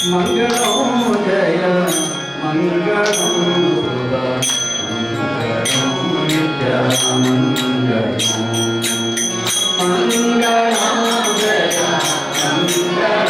मंगलम जय मंगलम मंगलम नित्य मंगलम मंगलम जय मंगलम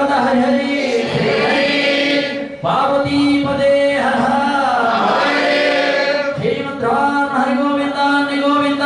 ಗೋವಿಂದ ಹರಿ ಹರಿ ಪಾರ್ವತಿ ಪದೇ ಹರ ಶ್ರೀಮದ್ರಾಮ ಹರಿ ಗೋವಿಂದ ಹರಿ ಗೋವಿಂದ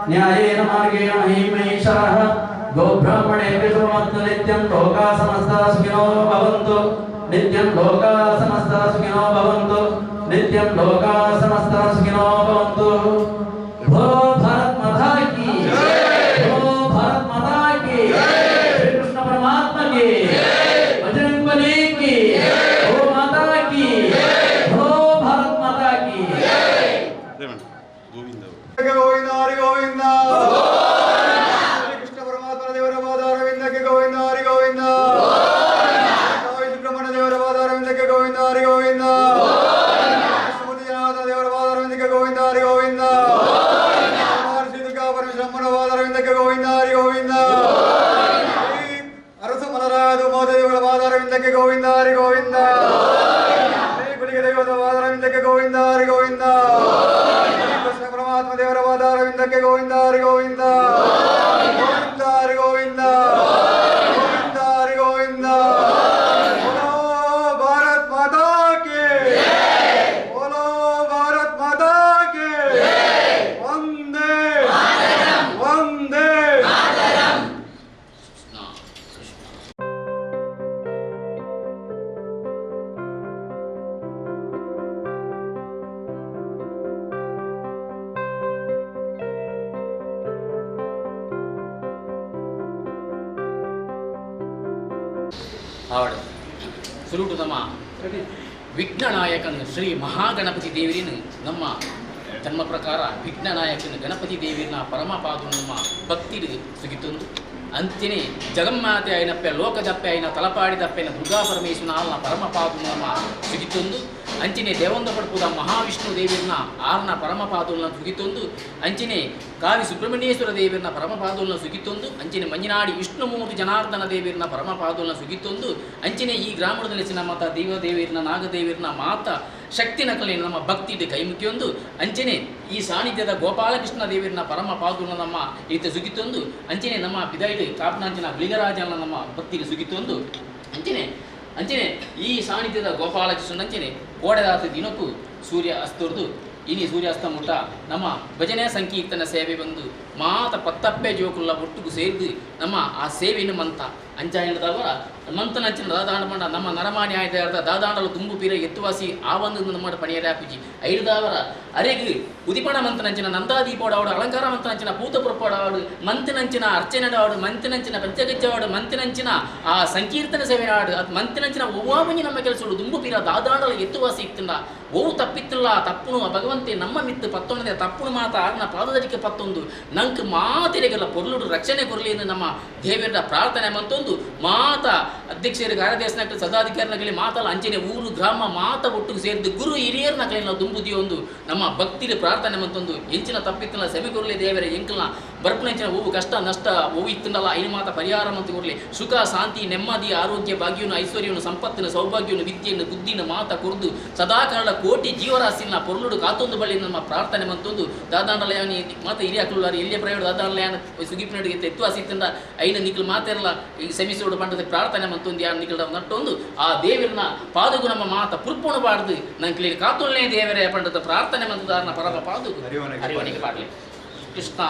न्यायेन मार्गेण महिमैषाः गोब्राह्मणेभ्यो नित्यं लोका समस्ता सुखिनो भवन्तु नित्यं लोका समस्ता सुखिनो भवन्तु नित्यं लोका समस्ता सुखिनो भवन्तु भो भारत माता की भो भारत माता की श्री कृष्ण परमात्मा की बजरंगबली की भो माता की भो भारत माता की गोविंद गोविंद हरि गोविंद श्री कृष्ण परमात्मा देवर पादारविंद के गोविंद हरि गोविंद सुब्रह्मण्य देवर पादारविंद के गोविंद हरि गोविंद विष्णुमूर्ति जनार्दन देवर पादारविंद के गोविंद हरि गोविंद श्री दुर्गा परमेश्वर पादारविंद के गोविंद हरि गोविंद अरसु मलराज मोदी देवर पादारविंद के गोविंद हरि गोविंद श्री गुलिगे देवर पादारविंद के गोविंद हरि गोविंद कृष्ण परमात्मा देवर पादारविंद के गोविंद हरि गोविंद गोविंद हरि गोविंद गोविंद हरि गोविंद बोलो भारत माता की बोलो भारत माता की वंदे वंदे आवड ಸುರುಟು ನಮ್ಮ ವಿಘ್ನನಾಯಕನ ಶ್ರೀ ಮಹಾಗಣಪತಿ ದೇವರಿನ ನಮ್ಮ ಜನ್ಮ ಪ್ರಕಾರ ವಿಘ್ನನಾಯಕನ ಗಣಪತಿ ದೇವರಿನ ಪರಮಪಾದ ನಮ್ಮ ಭಕ್ತಿಗೆ ಸಿಗಿತೊಂದು ಅಂತಿನೇ ಜಗನ್ಮಾತೆ అయినప్ప ಲೋಕದಪ್ಪ అయిన ತಲಪಾಡಿದಪ್ಪ అయిన ದುರ್ಗಾ ಪರಮೇಶ್ವರನ ಆಲ್ನ ಪರಮಪಾದ ನಮ್ಮ ಸಿಗಿತೊಂದು ಅಂಚಿನೇ ದೇವಂದ ಪಡ್ಪುದ ಮಹಾವಿಷ್ಣು ದೇವಿರನ ಆರ್ನ ಪರಮಪಾದುಲ್ನ ಸುಗಿತೊಂದು ಅಂಚಿನೇ ಕಾವಿ ಸುಬ್ರಹ್ಮಣ್ಯೇಶ್ವರ ದೇವಿರನ ಪರಮಪಾದುಲ್ನ ಸುಗಿತೊಂದು ಅಂಚಿನೇ ಮಂಜನಾಡಿ ವಿಷ್ಣುಮೂರ್ತಿ ಜನಾರ್ದನ ದೇವಿರನ ಪರಮಪಾದುಲ್ನ ಸುಗಿತೊಂದು ಅಂಚಿನೇ ಈ ಗ್ರಾಮದಲ್ಲಿ ನಮ್ಮ ದೇವದೇವಿರನ ನಾಗದೇವಿರನ ಮಾತ ಶಕ್ತಿ ನಕಲಿ ನಮ್ಮ ಭಕ್ತಿ ಕೈಮುಖಿಯೊಂದು ಅಂಚನೆ ಈ ಸಾನ್ನಿಧ್ಯದ ಗೋಪಾಲಕೃಷ್ಣ ದೇವಿರನ ಪರಮಪಾದುಲ್ನ ನಮ್ಮ ಈತ ಸುಗಿತೊಂದು ಅಂಚನೆ ನಮ್ಮ ಬಿದೈಡು ಕಾಪನಾಂಚಿನ ಬಿಳಿಗರಾಜನ ನಮ್ಮ ಭಕ್ತಿಗೆ ಸುಗಿತೊಂದು ಅಂಚನೆ ಈ ಸಾನ್ನಿಧ್ಯದ ಗೋಪಾಲಕೃಷ್ಣ ಅಂಚನೆ ಕೋಡೆದಾತ ದಿನಕ್ಕೂ ಸೂರ್ಯ ಅಸ್ತುರ್ದು ಇನಿ ಸೂರ್ಯಾಸ್ತ ಮುಟ್ಟ ನಮ್ಮ ಭಜನೆ ಸಂಕೀರ್ತನ ಸೇವೆ ಬಂದು ಮಾತ ಪತ್ತಪ್ಪೆ ಜೋಕುಲ್ಲ ಒಟ್ಟಿಗೂ ಸೇರಿದು ನಮ್ಮ ಆ ಸೇವೆಯನ್ನು ಮಂತ ಅಂಚಾಯಣದವರ ಮಂತನಂಚಿನ ದಾದಾಂಡ ಮಂಡ ನಮ್ಮ ನರಮಾಣಿ ಆಯ್ದ ದಾದಾಂಡಲು ತುಂಬು ಪೀರ ಎತ್ತುವಾಸಿ ಆ ಒಂದು ನಮ್ಮ ಪಣಿಯರಾಪುಜಿ ಐದವರ ಅರೆಗೆ ಉದಿಪಣ ಮಂತನಂಚಿನ ನಂದಾದೀಪೋಡಾವಡು ಅಲಂಕಾರ ಮಂತನಂಚಿನ ಪೂತಪುರಪೋಡಾವಡು ಮಂತಿನಂಚಿನ ಅರ್ಚನೆಡಾವಡು ಮಂತಿನಂಚಿನ ಪಂಚಗಜ್ಜವಾಡು ಮಂತಿನಂಚಿನ ಆ ಸಂಕೀರ್ತನ ಸೇವೆ ಆಡು ಅದು ಮಂತಿನಂಚಿನ ಒವ್ವಾಮಂಜಿ ನಮ್ಮ ಕೆಲಸಗಳು ದುಂಬು ಪೀರ ದಾದಾಂಡಲು ಎತ್ತುವಾಸಿ ಇತ್ತಿಲ್ಲ ಓವು ತಪ್ಪಿತ್ತಿಲ್ಲ ತಪ್ಪುನು ಭಗವಂತೆ ನಮ್ಮ ಮಿತ್ತು ಪತ್ತೊಂದೇ ತಪ್ಪುನು ಮಾತ ಆರ್ನ ಪಾದದಡಿಕೆ ಪತ್ತೊಂದು ನಂಗೆ ಮಾತಿರೆಗೆಲ್ಲ ಪೊರ್ಲುಡು ರಕ್ಷಣೆ ಕೊರಲಿ ಎಂದು ನಮ್ಮ ದೇವರ ಪ್ರಾರ್ಥನೆ ಮಂತೊಂದು ಮಾತ ಅಧ್ಯಕ್ಷರು ಕಾರ್ಯದರ್ಶಿ ಸದಾಧಿಕಾರಿನಗಲಿ ಮಾತಲ್ಲ ಅಂಚನೆ ಊರು ಗ್ರಾಮ ಮಾತ ಒಟ್ಟಿಗೆ ಸೇರಿದ್ದು ಗುರು ಹಿರಿಯರ ನಕಲಿನ ದುಂಬುದಿ ಒಂದು ನಮ್ಮ ಭಕ್ತಿಲಿ ಪ್ರಾರ್ಥನೆ ಮಂತೊಂದು ಎಂಚಿನ ತಪ್ಪಿತ್ತಿಲ್ಲ ಸೆಮಿ ಕೊರಲಿ ದೇವರ ಎಂಕಲ್ನ ಬರ್ಪನಂಚಿನ ಹೂವು ಕಷ್ಟ ನಷ್ಟ ಹೂವು ಇತ್ತಿನಲ್ಲ ಐನು ಮಾತ ಪರಿಹಾರ ಮಂತ ಕೊರಲಿ ಸುಖ ಶಾಂತಿ ನೆಮ್ಮದಿ ಆರೋಗ್ಯ ಭಾಗ್ಯವನ್ನು ಐಶ್ವರ್ಯವನ್ನು ಸಂಪತ್ತಿನ ಸೌಭಾಗ್ಯವನ್ನು ವಿದ್ಯೆಯನ್ನು ಬುದ್ಧಿನ ಮಾತ ಕೊರ್ದು ಸದಾಕಾಲ ಕೋಟಿ ಜೀವರಾಶಿನ ಪೊರ್ಲುಡು ಕಾತೊಂದು ಬಳಿ ನಮ್ಮ ಪ್ರಾರ್ಥನೆ ಮಂತೊಂದು ದಾದಾಂಡಲಯಾನಿ ಮಾತ ಹಿರಿಯ ಅಕ್ಕಲಾರಿ ಎಲ್ಲಿಯ ಪ್ರಯೋಗ ದಾದಾಂಡಲಯಾನ ಸುಗಿಪಿನಡಿಗೆ ಎತ್ತುವಾಸಿತ್ತಿಂದ ಐನ ನಿಖಲ್ ಮಾತೆರಲ್ಲ ಈ ಸೆಮಿಸೋಡು ಬಂಡದ ಪ್ರಾರ್ಥನೆ ಮಂತೊಂದು ಯಾರು ನಿಖಲ್ ನಟ್ಟೊಂದು ಆ ದೇವರನ್ನ ಪಾದಗು ನಮ್ಮ ಮಾತ ಪುರ್ಪುಣಬಾರ್ದು ನಂಗೆ ಕಾತೊಳ್ಳೆ ದೇವರೇ ಪಂಡದ ಪ್ರಾರ್ಥನೆ ಮಂತದಾರನ ಪರಮ ಪಾದಗು ಅರಿವಣಿಗೆ ಪಾಡ್ಲಿ ಕೃಷ್ಣ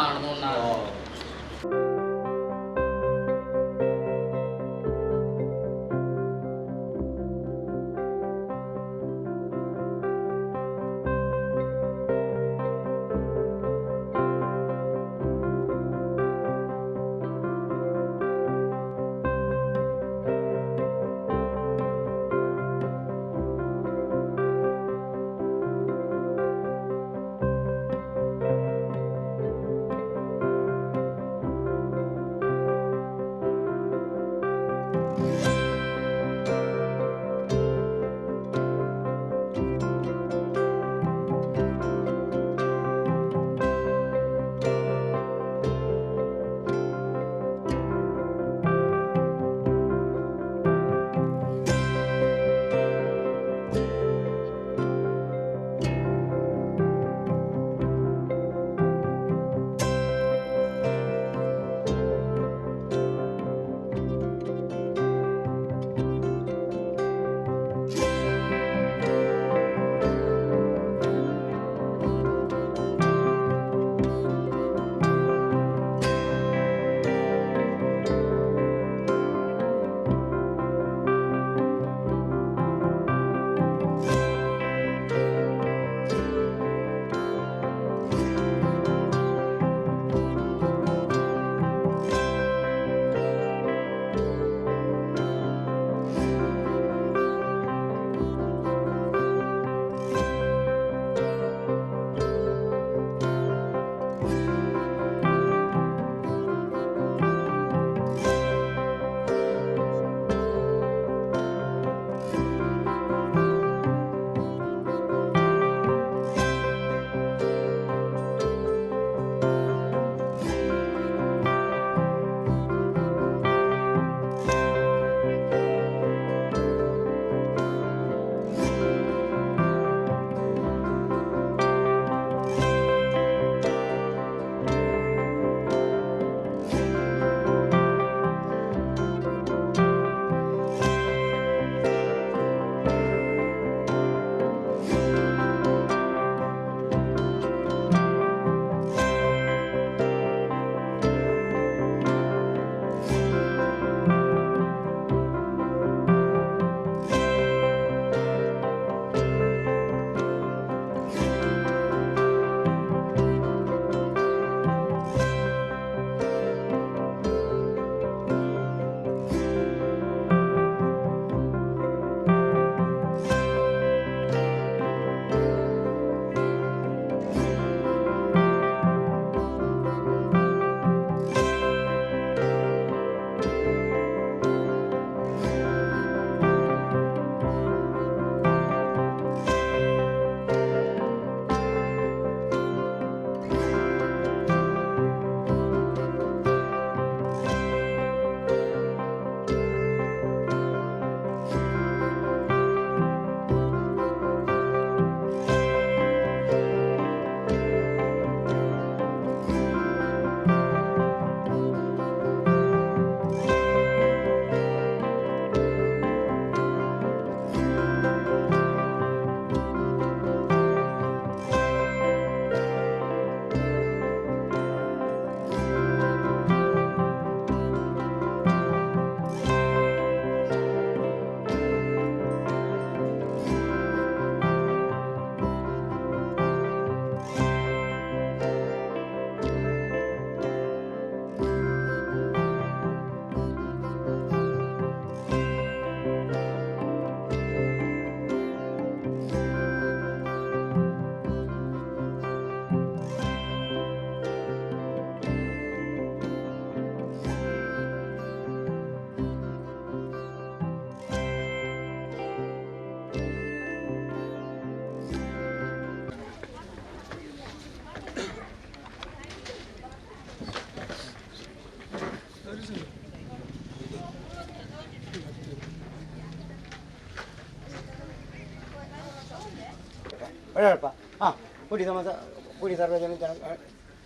ಒಳ್ಳೆಯಪ್ಪ ಹಾಂ ಪುಡಿ ಸರ್ವ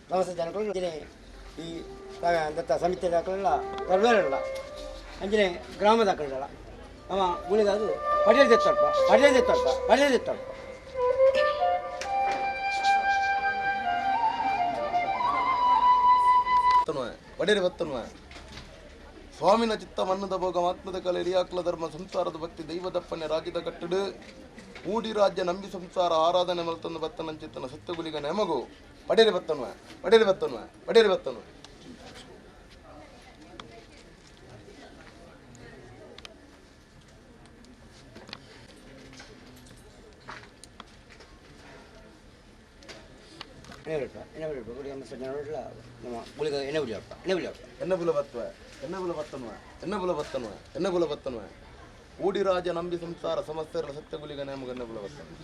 ಸಮಸ್ತ ಜನಗಳು ಈ ದತ್ತ ಸಮಿತಿ ದಾಖಲೆಲ್ಲ ಸರ್ವೇರಲ್ಲ ಅಂಜನೆ ಗ್ರಾಮ ದಾಖಲೆಲ್ಲ ಅವ ಉಳಿದದು ಪಡೆಯದೆತ್ತಲ್ಪ ಒಡೆಯರೆ ಬತ್ತನ್ವ ಸ್ವಾಮಿನ ಚಿತ್ತ ಮನ್ನದ ಭೋಗ ಆತ್ಮದ ಕಲೆ ರಿಯಾಕ್ಲ ಧರ್ಮ ಸಂಸಾರದ ಭಕ್ತಿ ದೈವದಪ್ಪನೆ ರಾಜ್ಯದ ಕಟ್ಟಡು ಮೂಡಿ ರಾಜ್ಯ ನಂಬಿ ಸಂಸಾರ ಆರಾಧನೆ ಮಲ್ತಂದು ಬತ್ತನ ಚಿತ್ತನ ಸತ್ಯಗುಲಿಗ ನೆಮಗು ಒಡೆಯರೆ ಬತ್ತನ್ವ ಊಡಿ ರಾಜ ನಂಬಿ ಸಂಸಾರ ಸಮಸ್ಯೆಗಳ ಸತ್ಯಗುಲಿಗ ನೇಮಗ ಎಣ್ಣೆಬುಲ ಬತ್ತನ್ವ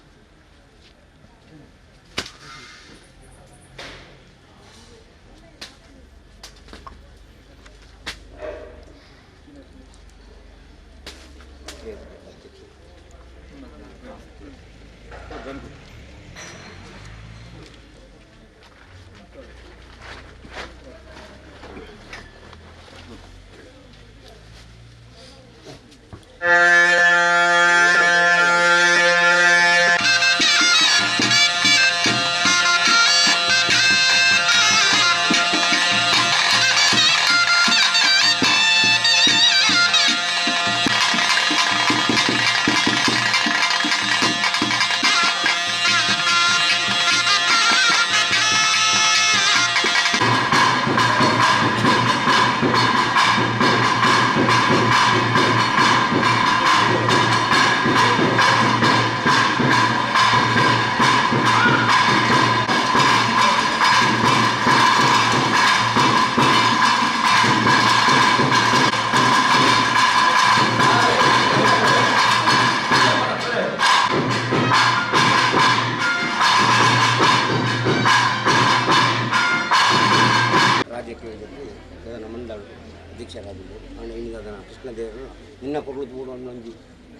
ಅಧ್ಯಕ್ಷರಾಗಿದ್ದು ಅವನು ಇನ್ನಿದ ಕೃಷ್ಣದೇವರು ನಿನ್ನ ಕೊಡುವುದು ಕೂಡ ಒಂದೊಂದು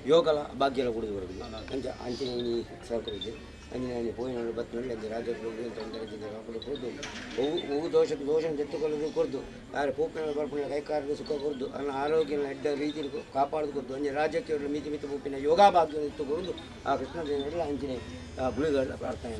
ಯೋಗಲ ಭಾಗ್ಯಲ ಕೊಡುದು ಬರೋದು ಅಂಚಿನ ಸರ್ಕರಿದ್ದು ಅಂಜಿನ ಪೋಯಿನೊಂದು ಬತ್ತಿನಲ್ಲಿ ಅಲ್ಲಿ ರಾಜ್ಯದಲ್ಲಿ ಅಂತ ಒಂದು ಕೊಡ್ದು ಹೂವು ದೋಷನ ತೆತ್ತುಕೊಳ್ಳೋದು ಕೊಡ್ದು ಯಾರು ಪೂಪಿನ ಬರ್ಪುಣ ಕೈಕಾರದ ಸುಖ ಕೊಡ್ದು ಅವನ ಆರೋಗ್ಯನ ಎಡ್ಡ ರೀತಿಯಲ್ಲಿ ಕಾಪಾಡೋದು ಕೊಡ್ದು ಅಂಜೆ ರಾಜ್ಯಕ್ಕೆ ಮಿತಿ ಪೂಪಿನ ಯೋಗ ಭಾಗ್ಯ ಎತ್ತು ಕೊಡುದು ಆ ಕೃಷ್ಣದೇವರೆಲ್ಲ ಅಂಚಿನ ಗುಳಿಗಳ ಪ್ರಾರ್ಥನೆ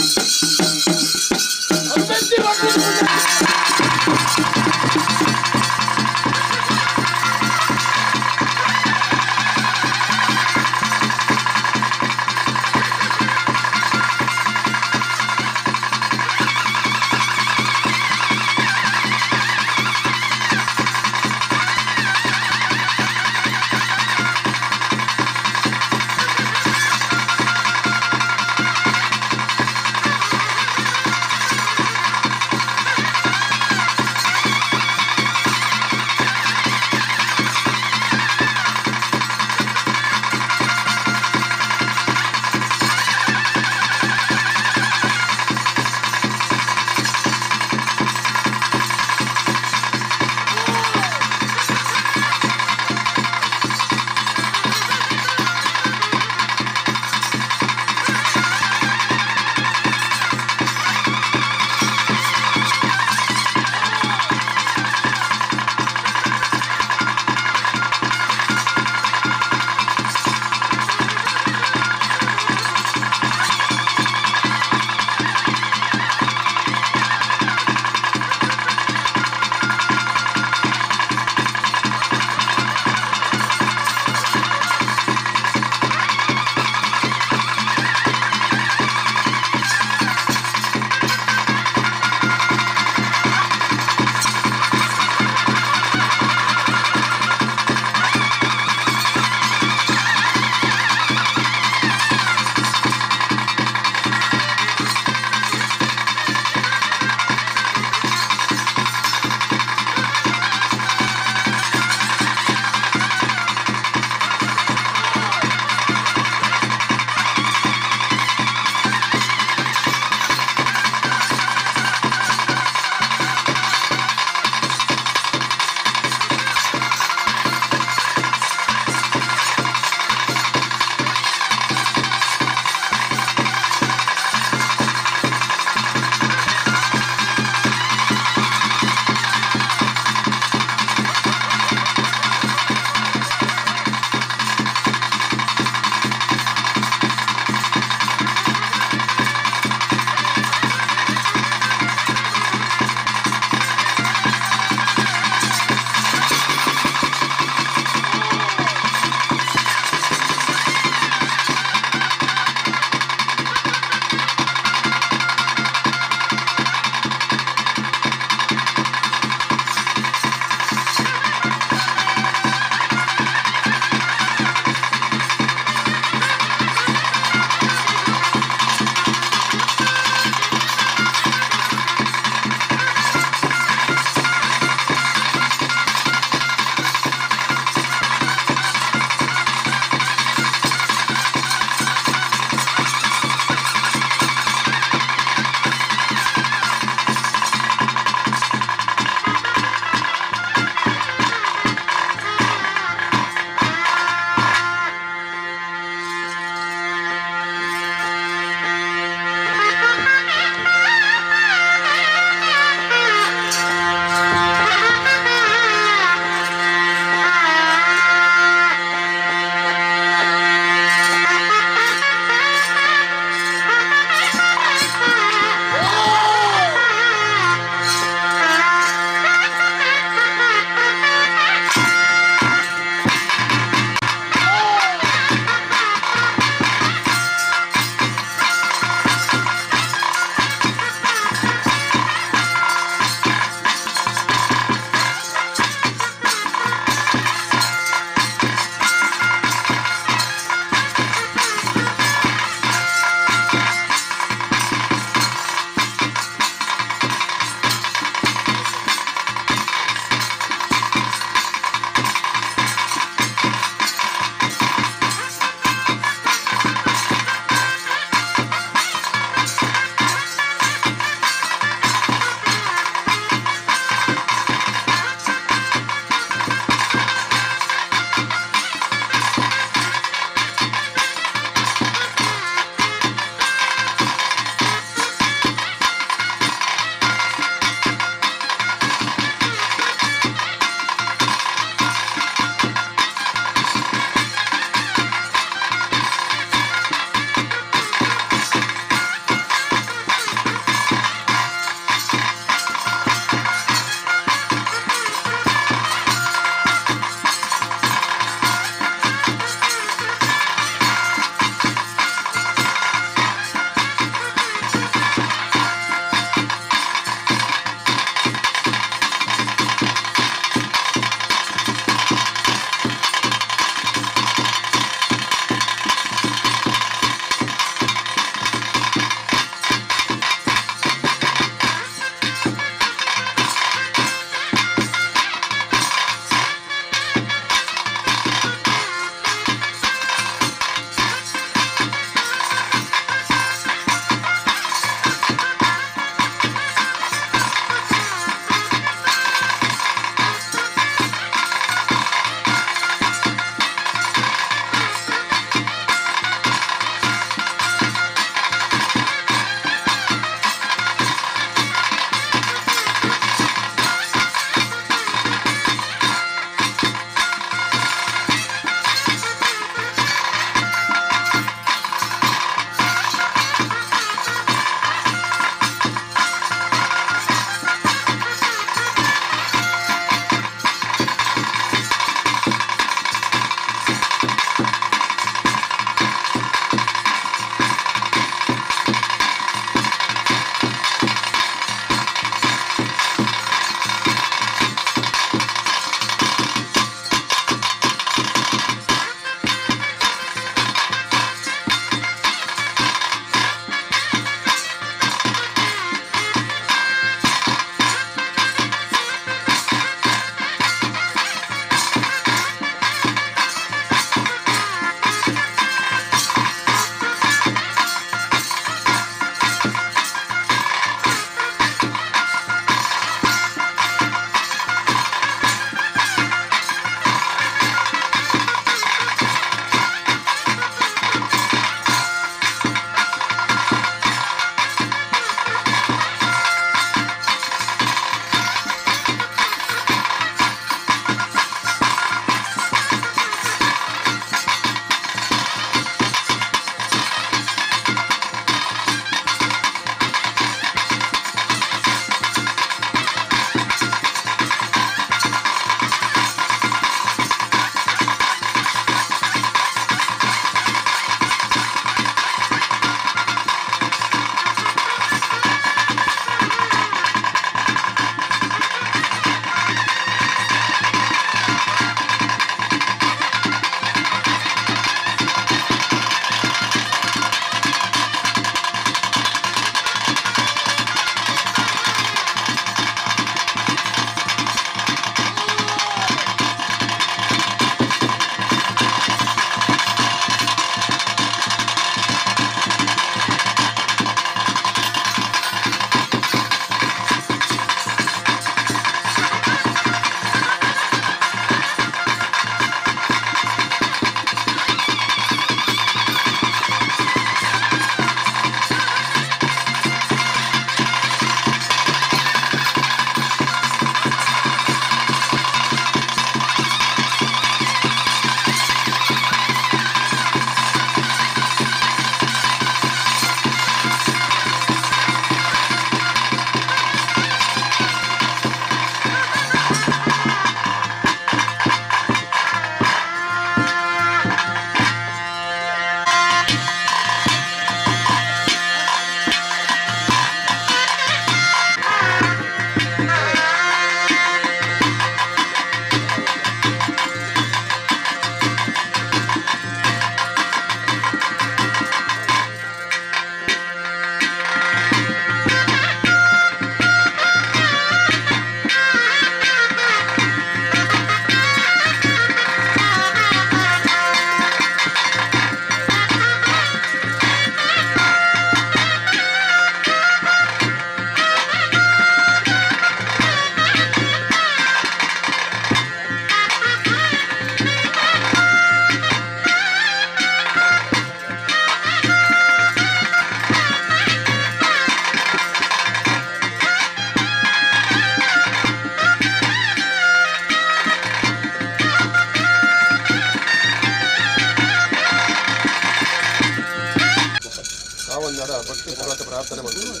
ಮಾತ್ರ ಪ್ರಾರ್ಥನೆ ಮಾಡ್ತೀವಿ.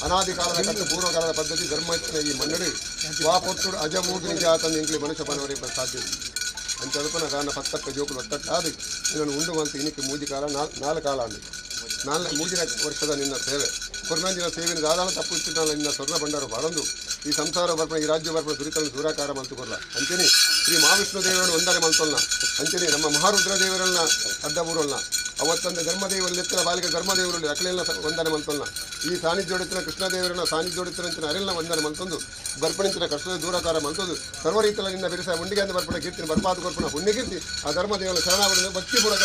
ಅನಾದಿ ಕಾಲದ ಕಟ್ಟು ಪೂರ್ವಕಾಲದ ಪದ್ಧತಿ ಧರ್ಮಸ್ಥಳ ಈ ಮನ್ನಡು ವಾಪೊತ್ತು ಅಜಮೂಗಿ ನಿಜ ಆತಂದು ಇಂಗ್ಲಿ ಮನುಷ್ಯಪನವರಿಗೆ ಸಾಧ್ಯ ಅಂಚದಪ್ಪನ ದಾನ ಪತ್ತಕ್ಕ ಜೋಕುಲು ಒತ್ತಟ್ಟಾದು ನಿನ್ನನ್ನು ಉಂಡು ಮಂತು ಇನಿಕ್ಕೆ ಮೂಜಿ ಕಾಲ 4 ಕಾಲ ಅಂದು 4 ಮೂಜಿನ ವರ್ಷದ ನಿನ್ನ ಸೇವೆ ಕೊರ್ನಂಜಿನ ಸೇವೆನ ದಾದಾನ ತಪ್ಪು ಇಚ್ಚಿನ ನಿನ್ನ ಸ್ವರ್ಣ ಭಂಡಾರ ಬರಂದು ಈ ಸಂಸಾರ ಬರ್ಪಣ ಈ ರಾಜ್ಯ ಬರ್ಪಣ ದುರಿತನ್ನು ದೂರಾಕಾರ ಮಲ್ತು ಕೊರಲ ಅಂಚನೆ ಶ್ರೀ ಮಹಾವಿಷ್ಣು ದೇವರನ್ನು ವಂದನೆ ಮಲ್ತೊಲ್ಲ ಅಂಚನೆ ನಮ್ಮ ಮಹಾರುದ್ರ ದೇವರನ್ನ ಅಡ್ಡಬೂರಲ್ಲ ಅವತ್ತಂದು ಧರ್ಮದೇವರಲ್ಲಿ ಎತ್ತಿನ ಬಾಲಿಕೆ ಧರ್ಮದೇವರಲ್ಲಿ ಅಕಲೆಲ್ಲ ವಂದನೆ ಮಲ್ತೊಲ್ಲ ಈ ಸಾನ್ನಿಧ್ಯೋಡಿತ್ತಿನ ಕೃಷ್ಣದೇವರನ್ನ ಸಾನ್ನಿಧ್ಯೋಡಿತ್ತಿನ ಅರೆಲ್ಲ ವಂದನೆ ಮಲ್ತೊಂದು ಬರ್ಪಣಿಂಚಿನ ಕಷ್ಟದ ದೂರಾಕಾರ ಮಲ್ತೊಂದು ಸರ್ವ ರೀತಿಯಿಂದ ಬಿರಿಸ ಮುಂಡಿಗೆ ಅಂತ ಬರ್ಪಣ ಕೀರ್ತಿನ ಬರ್ಪಾದ ಕೊರ್ಪಣ ಪುಣ್ಯ ಕೀರ್ತಿ ಆ ಧರ್ಮದೇವರ ಶರಣಾವರಣ ಭಕ್ತಿಪೂರ್ವಕ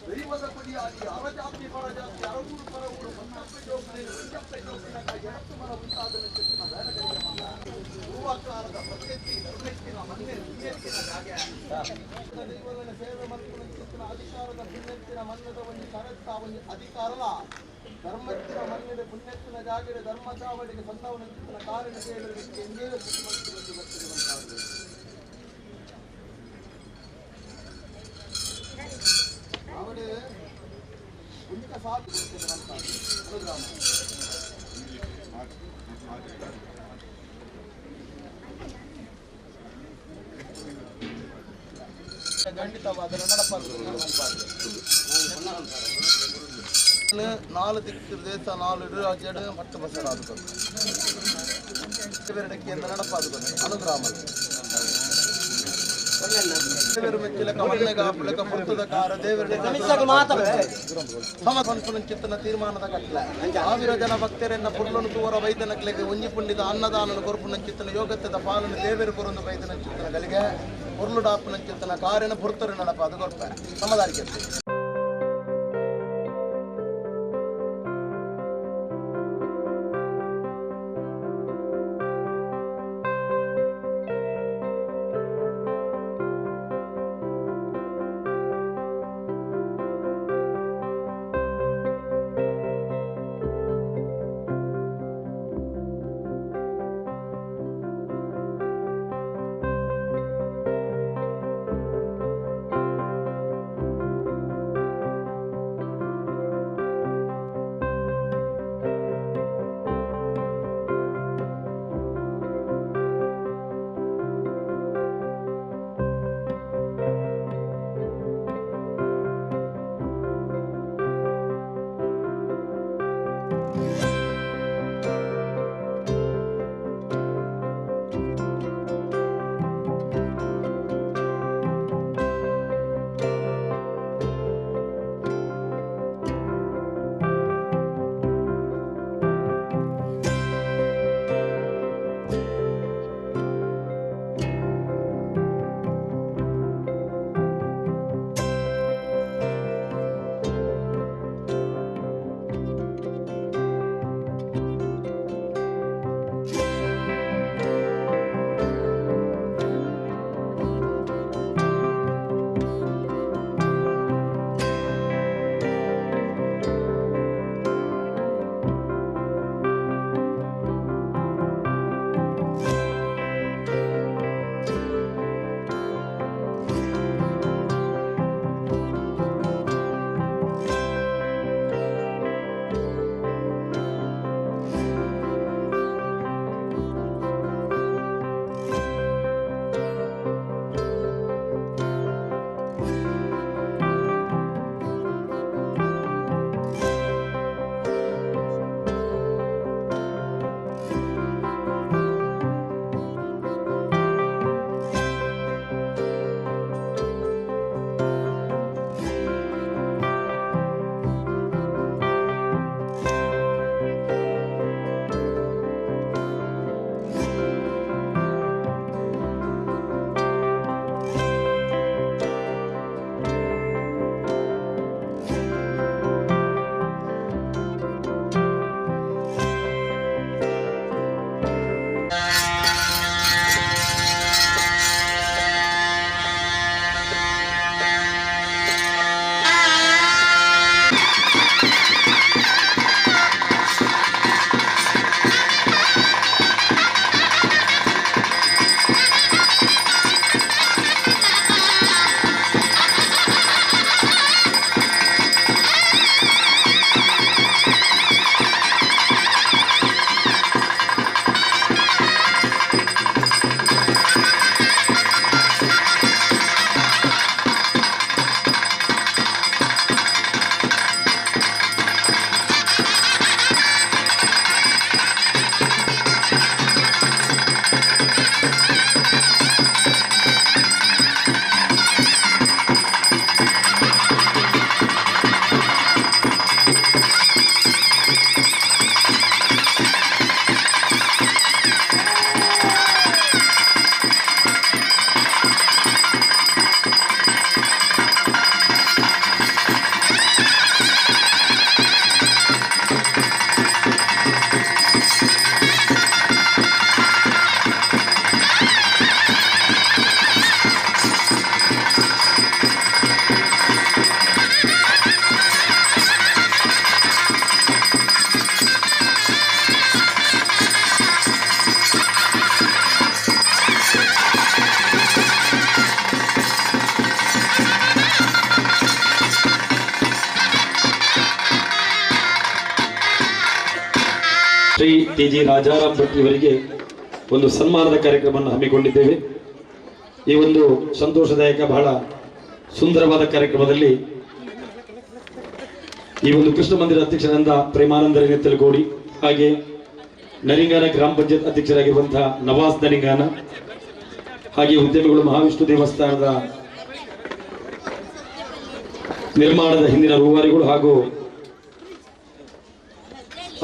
ದೈವದ ಪಡಿಯಾಗಿ ಅರಜಾತಿ ಪರಜಾತಿ ಅರಗೂರು ಪರಗೂರು ಮತ್ತಪ್ಪ ಜೋಗನೆ ರಂಜಪ್ಪ ಜೋಗನ ಎಡತ್ತು ಮರ ಮುಂತಾದ ನಕ್ಷತ್ರ ಹೂವಾಕಾರದ ಪ್ರತ್ಯೇಕಿ ಧರ್ಮೆತ್ತಿನ ಮನ್ನೆ ಪುಣ್ಯತ್ತಿನ ಜಾಗೆ ದೈವಗಳ ಸೇವೆ ಮತ್ತು ನಕ್ಷತ್ರ ಅಧಿಕಾರದ ಪುಣ್ಯತ್ತಿನ ಮನ್ನದ ಒಂದು ಶರತ್ತ ಒಂದು ಅಧಿಕಾರಲ ಧರ್ಮತ್ತಿನ ಮನ್ನೆಡೆ ಪುಣ್ಯತ್ತಿನ ಜಾಗೆಡೆ ಧರ್ಮ ಚಾವಡಿಗೆ ಸಂದವ ನಕ್ಷತ್ರ ಕಾರಣ ಸೇವೆಗಳಿಗೆ ಎಂದೇ ಸತ್ಯವಂತರಲ್ಲಿ ಬರ್ತದೆ അവിടെ ഉന്നത ಖಂಡಿತವಾದ നാല് ദിക്ക് ദേശ നാല് രാജ്യയുടെ മറ്റു ബസ്സറാകുന്നത് ഇവരുടെ നടപ്പാകുന്നത് അനുഗ്രാമം ಚಿತ್ತನ ತೀರ್ಮಾನದ ಕಟ್ಲೆ 1000 ಜನ ಭಕ್ತರನ್ನ ಪುರ್ಲನು ತೂರ ವೈದ್ಯನಕ್ಲೆಗೆ ಒಂಜಿ ಪುಂಡಿದ ಅನ್ನದಾನನ ಕೊರ್ಪುನ ಚಿತ್ತನ ಯೋಗತ್ಯದ ಪಾಲನೆ ದೇವರು ಕೊರೊಂದು ವೈದ್ಯನ ಚಿತ್ತನ ಗಲಿಗೆ ಪುರ್ಲು ಡಾಪನ ಚಿತ್ತನ ಕಾರಿನ ಪುರ್ತರು ನಡಪ ಅದು ಕೊರ್ಪ ಸಮದಾರಿಕೆ ಶ್ರೀ ಟಿ.ಜಿ. ರಾಜಾರಾಮ್ ಭಟ್ ಇವರಿಗೆ ಒಂದು ಸನ್ಮಾನದ ಕಾರ್ಯಕ್ರಮವನ್ನು ಹಮ್ಮಿಕೊಂಡಿದ್ದೇವೆ. ಈ ಒಂದು ಸಂತೋಷದಾಯಕ ಬಹಳ ಸುಂದರವಾದ ಕಾರ್ಯಕ್ರಮದಲ್ಲಿ ಈ ಒಂದು ಕೃಷ್ಣ ಮಂದಿರ ಅಧ್ಯಕ್ಷರಾದ ಪ್ರೇಮಾನಂದ ನೆತ್ತಲಗೋಡಿ, ಹಾಗೆ ನರಿಂಗಾನ ಗ್ರಾಮ ಪಂಚಾಯತ್ ಅಧ್ಯಕ್ಷರಾಗಿರುವಂತಹ ನವಾಜ್ ನರಿಂಗಾನ, ಹಾಗೆ ಉದ್ಯಮಿಗಳು ಮಹಾವಿಷ್ಣು ದೇವಸ್ಥಾನದ ನಿರ್ಮಾಣದ ಹಿಂದಿನ ರೂವಾರಿಗಳು ಹಾಗೂ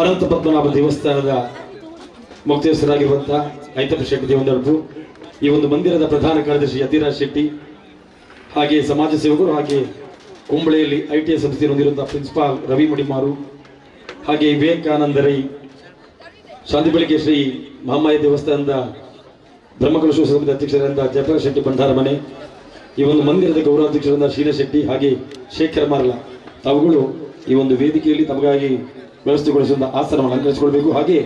ಅನಂತ ಪದ್ಮನಾಭ ದೇವಸ್ಥಾನದ ಮುಕ್ತೇಶ್ವರಾಗಿರುವಂತಹ ಐತಪ್ಪ ಶೆಟ್ಟಿ ದೇವಂದಳ್ಪು, ಈ ಒಂದು ಮಂದಿರದ ಪ್ರಧಾನ ಕಾರ್ಯದರ್ಶಿ ಯತಿರಾಜ್ ಶೆಟ್ಟಿ, ಹಾಗೆ ಸಮಾಜ ಸೇವಕರು, ಹಾಗೆ ಕುಂಬಳೆಯಲ್ಲಿ ITI ಸಂಸ್ಥೆ ಹೊಂದಿರುವಂತಹ ಪ್ರಿನ್ಸಿಪಾಲ್ ರವಿ ಮುಡಿಮಾರು, ಹಾಗೆ ವಿವೇಕಾನಂದ ರೈ, ಶಾಂತಿಬಳಿಕೆ ಶ್ರೀ ಮಹಾಮಾಯ ದೇವಸ್ಥಾನದ ಬ್ರಹ್ಮಕಲಶ ಸಮಿತಿ ಅಧ್ಯಕ್ಷರಾದ ಜಯಪ್ರಕಾಶ್ ಶೆಟ್ಟಿ ಭಂಡಾರಮನೆ, ಈ ಒಂದು ಮಂದಿರದ ಗೌರವಾಧ್ಯಕ್ಷರಾದ ಶೀಲಾ ಶೆಟ್ಟಿ, ಹಾಗೆ ಶೇಖರ್ ಮಾರ್ಲ ತಾವುಗಳು ಈ ಒಂದು ವೇದಿಕೆಯಲ್ಲಿ ತಮಗಾಗಿ ವ್ಯವಸ್ಥೆಗೊಳಿಸಿದ ಆಸನವನ್ನು ಅಲಂಕರಿಸಿಕೊಳ್ಬೇಕು. ಹಾಗೆ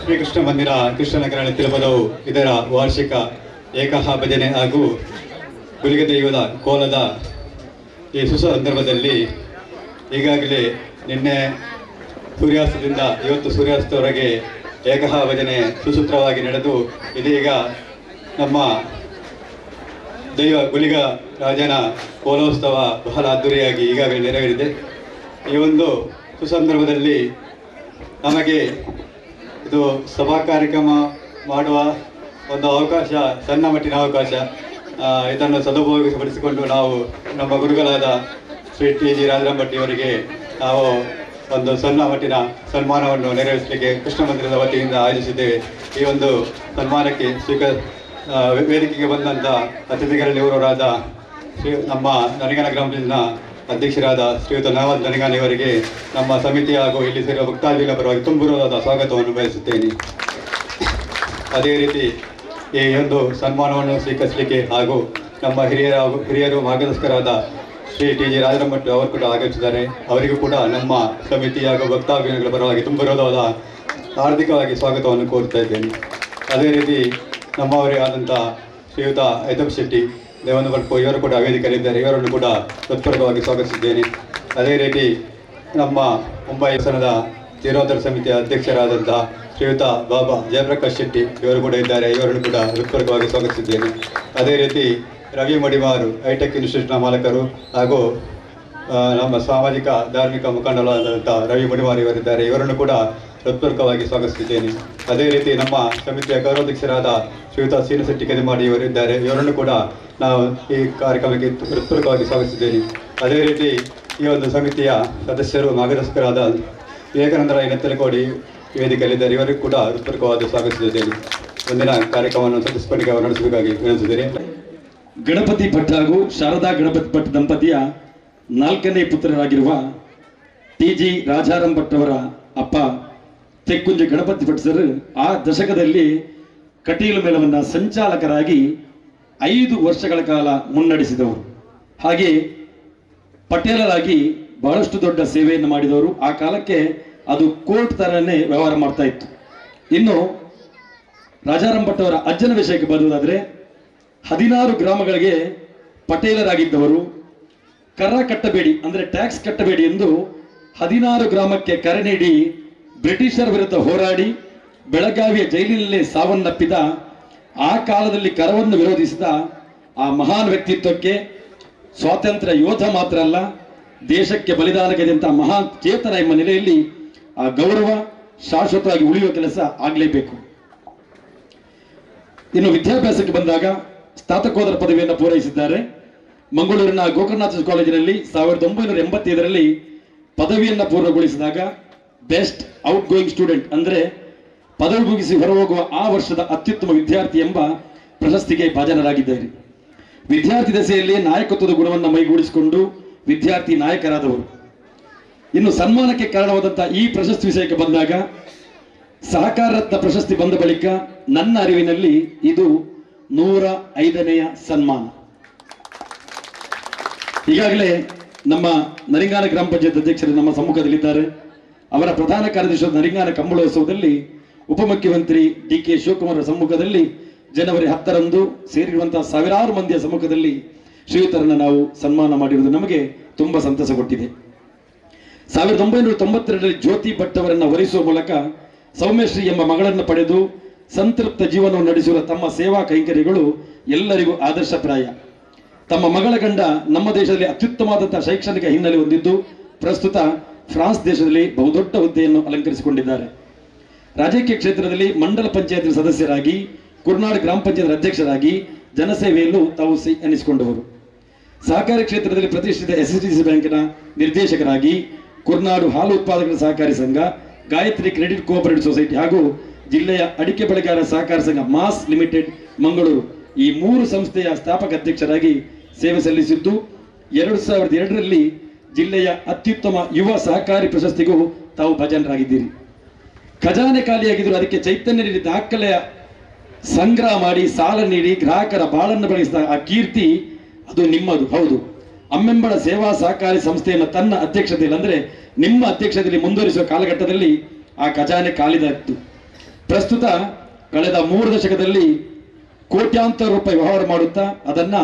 ಶ್ರೀಕೃಷ್ಣ ಮಂದಿರ ಕೃಷ್ಣನಗರ ನೆತ್ತಿಲಪದವು ಇದರ ವಾರ್ಷಿಕ ಏಕಹ ಭಜನೆ ಹಾಗೂ ಗುಳಿಗೆ ದೈವದ ಕೋಲದ ಈ ಸುಸಂದರ್ಭದಲ್ಲಿ ಈಗಾಗಲೇ ನಿನ್ನೆ ಸೂರ್ಯಾಸ್ತದಿಂದ ಇವತ್ತು ಸೂರ್ಯಾಸ್ತವರೆಗೆ ಏಕಹ ಭಜನೆ ಸುಸೂತ್ರವಾಗಿ ನಡೆದು ಇದೀಗ ನಮ್ಮ ದೈವ ಗುಳಿಗ ರಾಜನ ಕೋಲೋತ್ಸವ ಬಹಳ ಅದ್ದೂರಿಯಾಗಿ ಈಗಾಗಲೇ ನೆರವೇರಿದೆ. ಈ ಒಂದು ಸುಸಂದರ್ಭದಲ್ಲಿ ನಮಗೆ ಇದು ಸಭಾ ಕಾರ್ಯಕ್ರಮ ಮಾಡುವ ಒಂದು ಅವಕಾಶ, ಸಣ್ಣ ಮಟ್ಟಿನ ಅವಕಾಶ, ಇದನ್ನು ಸದುಪಯೋಗಪಡಿಸಿಕೊಂಡು ನಾವು ನಮ್ಮ ಗುರುಗಳಾದ ಶ್ರೀ ಟಿ.ಜಿ. ರಾಜಾರಾಮ್ ಭಟ್ ಅವರಿಗೆ ನಾವು ಒಂದು ಸಣ್ಣ ಮಟ್ಟಿನ ಸನ್ಮಾನವನ್ನು ನೆರವೇರಿಸಲಿಕ್ಕೆ ಕೃಷ್ಣ ಮಂದಿರದ ವತಿಯಿಂದ ಆಯೋಜಿಸಿದ್ದೇವೆ. ಈ ಒಂದು ಸನ್ಮಾನಕ್ಕೆ ವೇದಿಕೆಗೆ ಬಂದಂಥ ಅತಿಥಿಗಳಲ್ಲಿ ಇವರಾದ ನಮ್ಮ ನರಿಂಗಾನ ಗ್ರಾಮ ಪಂಚಾಯತ್ನ ಅಧ್ಯಕ್ಷರಾದ ಶ್ರೀಯುತ ನವಾಜ್ ನರಿಂಗಾನ ಇವರಿಗೆ ನಮ್ಮ ಸಮಿತಿ ಹಾಗೂ ಇಲ್ಲಿ ಸೇರುವ ಭಕ್ತಾದಿಗಳ ಪರವಾಗಿ ತುಂಬುವುದಾದ ಸ್ವಾಗತವನ್ನು ಬಯಸುತ್ತೇನೆ. ಅದೇ ರೀತಿ ಈ ಒಂದು ಸನ್ಮಾನವನ್ನು ಸ್ವೀಕರಿಸಲಿಕ್ಕೆ ಹಾಗೂ ನಮ್ಮ ಹಿರಿಯರು ಮಾರ್ಗದರ್ಶಕರಾದ ಶ್ರೀ ಟಿ.ಜಿ. ರಾಜಾರಾಮ್ ಭಟ್ ಅವರು ಕೂಡ ಆಗಮಿಸಿದ್ದಾರೆ. ಅವರಿಗೂ ಕೂಡ ನಮ್ಮ ಸಮಿತಿ ಹಾಗೂ ಭಕ್ತಾಭಿಮಾನಿಗಳ ಪರವಾಗಿ ತುಂಬುವುದಾದ ಹಾರ್ದಿಕವಾಗಿ ಸ್ವಾಗತವನ್ನು ಕೋರುತ್ತಾ ಇದ್ದೇನೆ. ಅದೇ ರೀತಿ ನಮ್ಮವರೇ ಆದಂಥ ಶ್ರೀಯುತ ಐತಪ್ಪ ಶೆಟ್ಟಿ ದೇವಂದಳ್ಪು ಇವರು ಕೂಡ ವೇದಿಕೆಯಲ್ಲಿದ್ದಾರೆ. ಇವರನ್ನು ಕೂಡ ಹೃತ್ಪೂರ್ವಕವಾಗಿ ಸ್ವಾಗತಿಸಿದ್ದೇನೆ. ಅದೇ ರೀತಿ ನಮ್ಮ ಮುಂಬೈ ದೇವಸ್ಥಾನದ ಜೀರ್ಣೋದ್ಧಾರ ಸಮಿತಿಯ ಅಧ್ಯಕ್ಷರಾದಂತಹ ಶ್ರೀಯುತ ಬಾಬಾ ಜಯಪ್ರಕಾಶ್ ಶೆಟ್ಟಿ ಇವರು ಕೂಡ ಇದ್ದಾರೆ. ಇವರನ್ನು ಕೂಡ ಹೃತ್ಪೂರ್ವಕವಾಗಿ ಸ್ವಾಗತಿಸಿದ್ದೇನೆ. ಅದೇ ರೀತಿ ರವಿ ಮಡಿಮಾರು ಹೈಟೆಕ್ ಇನ್ಸ್ಟಿಟ್ಯೂಟ್ನ ಮಾಲಕರು ಹಾಗೂ ನಮ್ಮ ಸಾಮಾಜಿಕ ಧಾರ್ಮಿಕ ಮುಖಂಡರಾದಂಥ ರವಿ ಮಡಿಮಾರು ಇವರಿದ್ದಾರೆ. ಇವರನ್ನು ಕೂಡ ಹೃತ್ಪೂರ್ವಕವಾಗಿ ಸ್ವಾಗತಿಸಿದ್ದೇನೆ. ಅದೇ ರೀತಿ ನಮ್ಮ ಸಮಿತಿಯ ಗೌರವಾಧ್ಯಕ್ಷರಾದ ಶ್ರೀಯುತ ಸೀನಶೆಟ್ಟಿ ಕೆದಿಮಾಡಿ ಇವರಿದ್ದಾರೆ. ಇವರನ್ನು ಕೂಡ ನಾವು ಈ ಕಾರ್ಯಕ್ರಮಕ್ಕೆ ಹೃತ್ಪೂರ್ವಕವಾಗಿ ಸ್ವಾಗತಿಸಿದ್ದೇನೆ. ಅದೇ ರೀತಿ ಈ ಒಂದು ಸಮಿತಿಯ ಸದಸ್ಯರು ಮಾರ್ಗದರ್ಶಕರಾದ ವಿವೇಕಾನಂದ ರೈ ನೆತ್ತಲಕೋಡಿ ವೇದಿಕೆಯಲ್ಲಿದ್ದಾರೆ. ಇವರಿಗೂ ಕೂಡ ಹೃತ್ಪೂರ್ವಕವಾಗಿ ಸ್ವಾಗತಿಸಿದ್ದೇನೆ. ಮುಂದಿನ ಕಾರ್ಯಕ್ರಮವನ್ನು ಸದಸ್ಯರಿಗೆ ನಡೆಸಬೇಕಾಗಿ ವಿನಂತಿಸಿದ್ದೇನೆ. ಗಣಪತಿ ಭಟ್ ಹಾಗೂ ಶಾರದಾ ಗಣಪತಿ ಭಟ್ ದಂಪತಿಯ 4ನೇ ಪುತ್ರರಾಗಿರುವ ಟಿ.ಜಿ. ರಾಜಾರಾಮ್ ಭಟ್ ಅವರ ಅಪ್ಪ ತೆಕ್ಕುಂಜ ಗಣಪತಿ ಭಟ್ ಸರ್ ಆ ದಶಕದಲ್ಲಿ ಕಟೀಲು ಮೇಳವನ್ನ ಸಂಚಾಲಕರಾಗಿ 5 ವರ್ಷಗಳ ಕಾಲ ಮುನ್ನಡೆಸಿದವರು. ಹಾಗೆ ಪಟೇಲರಾಗಿ ಬಹಳಷ್ಟು ದೊಡ್ಡ ಸೇವೆಯನ್ನು ಮಾಡಿದವರು. ಆ ಕಾಲಕ್ಕೆ ಅದು ಕೋರ್ಟ್ ತರನೇ ವ್ಯವಹಾರ ಮಾಡ್ತಾ ಇತ್ತು. ಇನ್ನು ರಾಜಾರಾಮ್ ಭಟ್ ಅವರ ಅಜ್ಜನ ವಿಷಯಕ್ಕೆ ಬರುವುದಾದರೆ 16 ಗ್ರಾಮಗಳಿಗೆ ಪಟೇಲರಾಗಿದ್ದವರು. ಕರ ಕಟ್ಟಬೇಡಿ ಅಂದರೆ ಟ್ಯಾಕ್ಸ್ ಕಟ್ಟಬೇಡಿ ಎಂದು 16 ಗ್ರಾಮಕ್ಕೆ ಕರೆ ನೀಡಿ ಬ್ರಿಟಿಷರ ವಿರುದ್ಧ ಹೋರಾಡಿ ಬೆಳಗಾವಿಯ ಜೈಲಿನಲ್ಲೇ ಸಾವನ್ನಪ್ಪಿದ, ಆ ಕಾಲದಲ್ಲಿ ಕರವನ್ನು ವಿರೋಧಿಸಿದ ಆ ಮಹಾನ್ ವ್ಯಕ್ತಿತ್ವಕ್ಕೆ ಸ್ವಾತಂತ್ರ್ಯ ಯೋಧ ಮಾತ್ರ ಅಲ್ಲ, ದೇಶಕ್ಕೆ ಬಲಿದಾನಗೆದಂಥ ಮಹಾನ್ ಚೇತನ ಎಂಬ ನೆಲೆಯಲ್ಲಿ ಆ ಗೌರವ ಶಾಶ್ವತವಾಗಿ ಉಳಿಯುವ ಕೆಲಸ ಆಗಲೇಬೇಕು. ಇನ್ನು ವಿದ್ಯಾಭ್ಯಾಸಕ್ಕೆ ಬಂದಾಗ ಸ್ನಾತಕೋತ್ತರ ಪದವಿಯನ್ನು ಪೂರೈಸಿದ್ದಾರೆ. ಮಂಗಳೂರಿನ ಗೋಕರ್ಣನಾಥ ಕಾಲೇಜಿನಲ್ಲಿ 1985ರಲ್ಲಿ ಪದವಿಯನ್ನು ಪೂರ್ಣಗೊಳಿಸಿದಾಗ ಬೆಸ್ಟ್ ಔಟ್ ಗೋಯಿಂಗ್ ಸ್ಟೂಡೆಂಟ್ ಅಂದರೆ ಪದವಿ ಮುಗಿಸಿ ಹೊರಹೋಗುವ ಆ ವರ್ಷದ ಅತ್ಯುತ್ತಮ ವಿದ್ಯಾರ್ಥಿ ಎಂಬ ಪ್ರಶಸ್ತಿಗೆ ಭಾಜನರಾಗಿದ್ದಾರೆ. ವಿದ್ಯಾರ್ಥಿ ದಶೆಯಲ್ಲಿ ನಾಯಕತ್ವದ ಗುಣವನ್ನು ಮೈಗೂಡಿಸಿಕೊಂಡು ವಿದ್ಯಾರ್ಥಿ ನಾಯಕರಾದವರು. ಇನ್ನು ಸನ್ಮಾನಕ್ಕೆ ಕಾರಣವಾದಂತಹ ಈ ಪ್ರಶಸ್ತಿ ವಿಷಯಕ್ಕೆ ಬಂದಾಗ ಸಹಕಾರ ರತ್ನ ಪ್ರಶಸ್ತಿ ಬಂದ ಬಳಿಕ ನನ್ನ ಅರಿವಿನಲ್ಲಿ ಇದು 105ನೆಯ ಸನ್ಮಾನ. ಈಗಾಗಲೇ ನಮ್ಮ ನರಿಂಗಾನ ಗ್ರಾಮ ಪಂಚಾಯತ್ ಅಧ್ಯಕ್ಷರು ನಮ್ಮ ಸಮ್ಮುಖದಲ್ಲಿದ್ದಾರೆ. ಅವರ ಪ್ರಧಾನ ಕಾರ್ಯದರ್ಶಿ ನರಿಂಗಾನ ಕಂಬಳೋತ್ಸವದಲ್ಲಿ ಉಪಮುಖ್ಯಮಂತ್ರಿ ಡಿ.ಕೆ. ಶಿವಕುಮಾರ್ ಸಮ್ಮುಖದಲ್ಲಿ ಜನವರಿ 10ರಂದು ಸೇರಿರುವಂತಹ ಸಾವಿರಾರು ಮಂದಿಯ ಸಮ್ಮುಖದಲ್ಲಿ ಶ್ರೀಯುತರನ್ನು ನಾವು ಸನ್ಮಾನ ಮಾಡಿರುವುದು ನಮಗೆ ತುಂಬಾ ಸಂತಸ ಕೊಟ್ಟಿದೆ. 1992ರಲ್ಲಿ ಜ್ಯೋತಿ ಭಟ್ ಅವರನ್ನು ವರಿಸುವ ಮೂಲಕ ಸೌಮ್ಯಶ್ರೀ ಎಂಬ ಮಗಳನ್ನು ಪಡೆದು ಸಂತೃಪ್ತ ಜೀವನವನ್ನು ನಡೆಸಿರುವ ತಮ್ಮ ಸೇವಾ ಕೈಂಕರ್ಯಗಳು ಎಲ್ಲರಿಗೂ ಆದರ್ಶಪ್ರಾಯ. ತಮ್ಮ ಮಗಳ ಗಂಡ ನಮ್ಮ ದೇಶದಲ್ಲಿ ಅತ್ಯುತ್ತಮವಾದಂತಹ ಶೈಕ್ಷಣಿಕ ಹಿನ್ನೆಲೆ ಹೊಂದಿದ್ದು ಪ್ರಸ್ತುತ ಫ್ರಾನ್ಸ್ ದೇಶದಲ್ಲಿ ಬಹುದೊಡ್ಡ ಹುದ್ದೆಯನ್ನು ಅಲಂಕರಿಸಿಕೊಂಡಿದ್ದಾರೆ. ರಾಜಕೀಯ ಕ್ಷೇತ್ರದಲ್ಲಿ ಮಂಡಲ ಪಂಚಾಯತ್ ಸದಸ್ಯರಾಗಿ, ಕುರ್ನಾಡ್ ಗ್ರಾಮ ಪಂಚಾಯತ್ ಅಧ್ಯಕ್ಷರಾಗಿ ಜನಸೇವೆಯಲ್ಲೂ ತಾವು ಎನಿಸಿಕೊಂಡವರು. ಸಹಕಾರಿ ಕ್ಷೇತ್ರದಲ್ಲಿ ಪ್ರತಿಷ್ಠಿತ SSDC ಬ್ಯಾಂಕಿನ ನಿರ್ದೇಶಕರಾಗಿ, ಕುರ್ನಾಡು ಹಾಲು ಉತ್ಪಾದಕರ ಸಹಕಾರಿ ಸಂಘ, ಗಾಯತ್ರಿ ಕ್ರೆಡಿಟ್ ಕೋಆಪರೇಟಿವ್ ಸೊಸೈಟಿ ಹಾಗೂ ಜಿಲ್ಲೆಯ ಅಡಿಕೆ ಬೆಳೆಗಾರರ ಸಹಕಾರ ಸಂಘ ಮಾಸ್ ಲಿಮಿಟೆಡ್ ಮಂಗಳೂರು ಈ 3 ಸಂಸ್ಥೆಯ ಸ್ಥಾಪಕ ಅಧ್ಯಕ್ಷರಾಗಿ ಸೇವೆ ಸಲ್ಲಿಸಿದ್ದು 2002ರಲ್ಲಿ ಜಿಲ್ಲೆಯ ಅತ್ಯುತ್ತಮ ಯುವ ಸಹಕಾರಿ ಪ್ರಶಸ್ತಿಗೂ ತಾವು ಭಾಜನರಾಗಿದ್ದೀರಿ. ಖಜಾನೆ ಖಾಲಿಯಾಗಿದ್ದರೂ ಅದಕ್ಕೆ ಚೈತನ್ಯ ನೀಡಿ ದಾಖಲೆಯ ಸಂಗ್ರಹ ಮಾಡಿ ಸಾಲ ನೀಡಿ ಗ್ರಾಹಕರ ಬಾಳನ್ನು ಬೆಳೆಸಿದ ಆ ಕೀರ್ತಿ ಅದು ನಿಮ್ಮದು. ಹೌದು, ಅಮ್ಮೆಂಬಳ ಸೇವಾ ಸಹಕಾರಿ ಸಂಸ್ಥೆಯನ್ನು ತನ್ನ ಅಧ್ಯಕ್ಷತೆಯಲ್ಲಿ ಅಂದರೆ ನಿಮ್ಮ ಅಧ್ಯಕ್ಷತೆಯಲ್ಲಿ ಮುಂದುವರಿಸುವ ಕಾಲಘಟ್ಟದಲ್ಲಿ ಆ ಖಜಾನೆ ಖಾಲಿದಾಯಿತು. ಪ್ರಸ್ತುತ ಕಳೆದ 3 ದಶಕದಲ್ಲಿ ಕೋಟ್ಯಾಂತರ ರೂಪಾಯಿ ವ್ಯವಹಾರ ಮಾಡುತ್ತಾ ಅದನ್ನ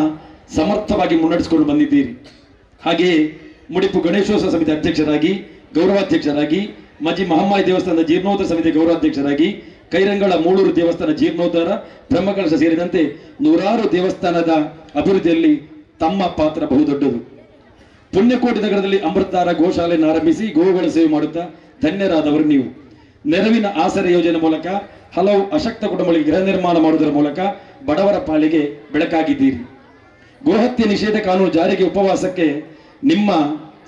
ಸಮರ್ಥವಾಗಿ ಮುನ್ನಡೆಸಿಕೊಂಡು ಬಂದಿದ್ದೀರಿ. ಹಾಗೆಯೇ ಮುಡಿಪು ಗಣೇಶೋತ್ಸವ ಸಮಿತಿ ಅಧ್ಯಕ್ಷರಾಗಿ, ಗೌರವಾಧ್ಯಕ್ಷರಾಗಿ, ಮಜಿ ಮಹಮ್ಮಾಯಿ ದೇವಸ್ಥಾನದ ಜೀರ್ಣೋದ್ಧಾರ ಸಮಿತಿ ಗೌರವಾಧ್ಯಕ್ಷರಾಗಿ, ಕೈರಂಗಳ ಮೂಳೂರು ದೇವಸ್ಥಾನ ಜೀರ್ಣೋದ್ಧಾರ, ಬ್ರಹ್ಮಕಲಶ ಸೇರಿದಂತೆ 100 ದೇವಸ್ಥಾನದ ಅಭಿವೃದ್ಧಿಯಲ್ಲಿ ತಮ್ಮ ಪಾತ್ರ ಬಹುದೊಡ್ಡದು. ಪುಣ್ಯಕೋಟಿ ನಗರದಲ್ಲಿ ಅಮೃತಧಾರ ಗೋಶಾಲೆಯನ್ನು ಆರಂಭಿಸಿ ಗೋವುಗಳ ಸೇವೆ ಮಾಡುತ್ತಾ ಧನ್ಯರಾದವರು ನೀವು. ನೆರವಿನ ಆಸರೆ ಯೋಜನೆ ಮೂಲಕ ಹಲವು ಅಶಕ್ತ ಕುಟುಂಬಗಳಿಗೆ ಗೃಹ ನಿರ್ಮಾಣ ಮಾಡುವುದರ ಮೂಲಕ ಬಡವರ ಪಾಲಿಗೆ ಬೆಳಕಾಗಿದ್ದೀರಿ. ಗೋಹತ್ಯೆ ನಿಷೇಧ ಕಾನೂನು ಜಾರಿಗೆ ಉಪವಾಸಕ್ಕೆ ನಿಮ್ಮ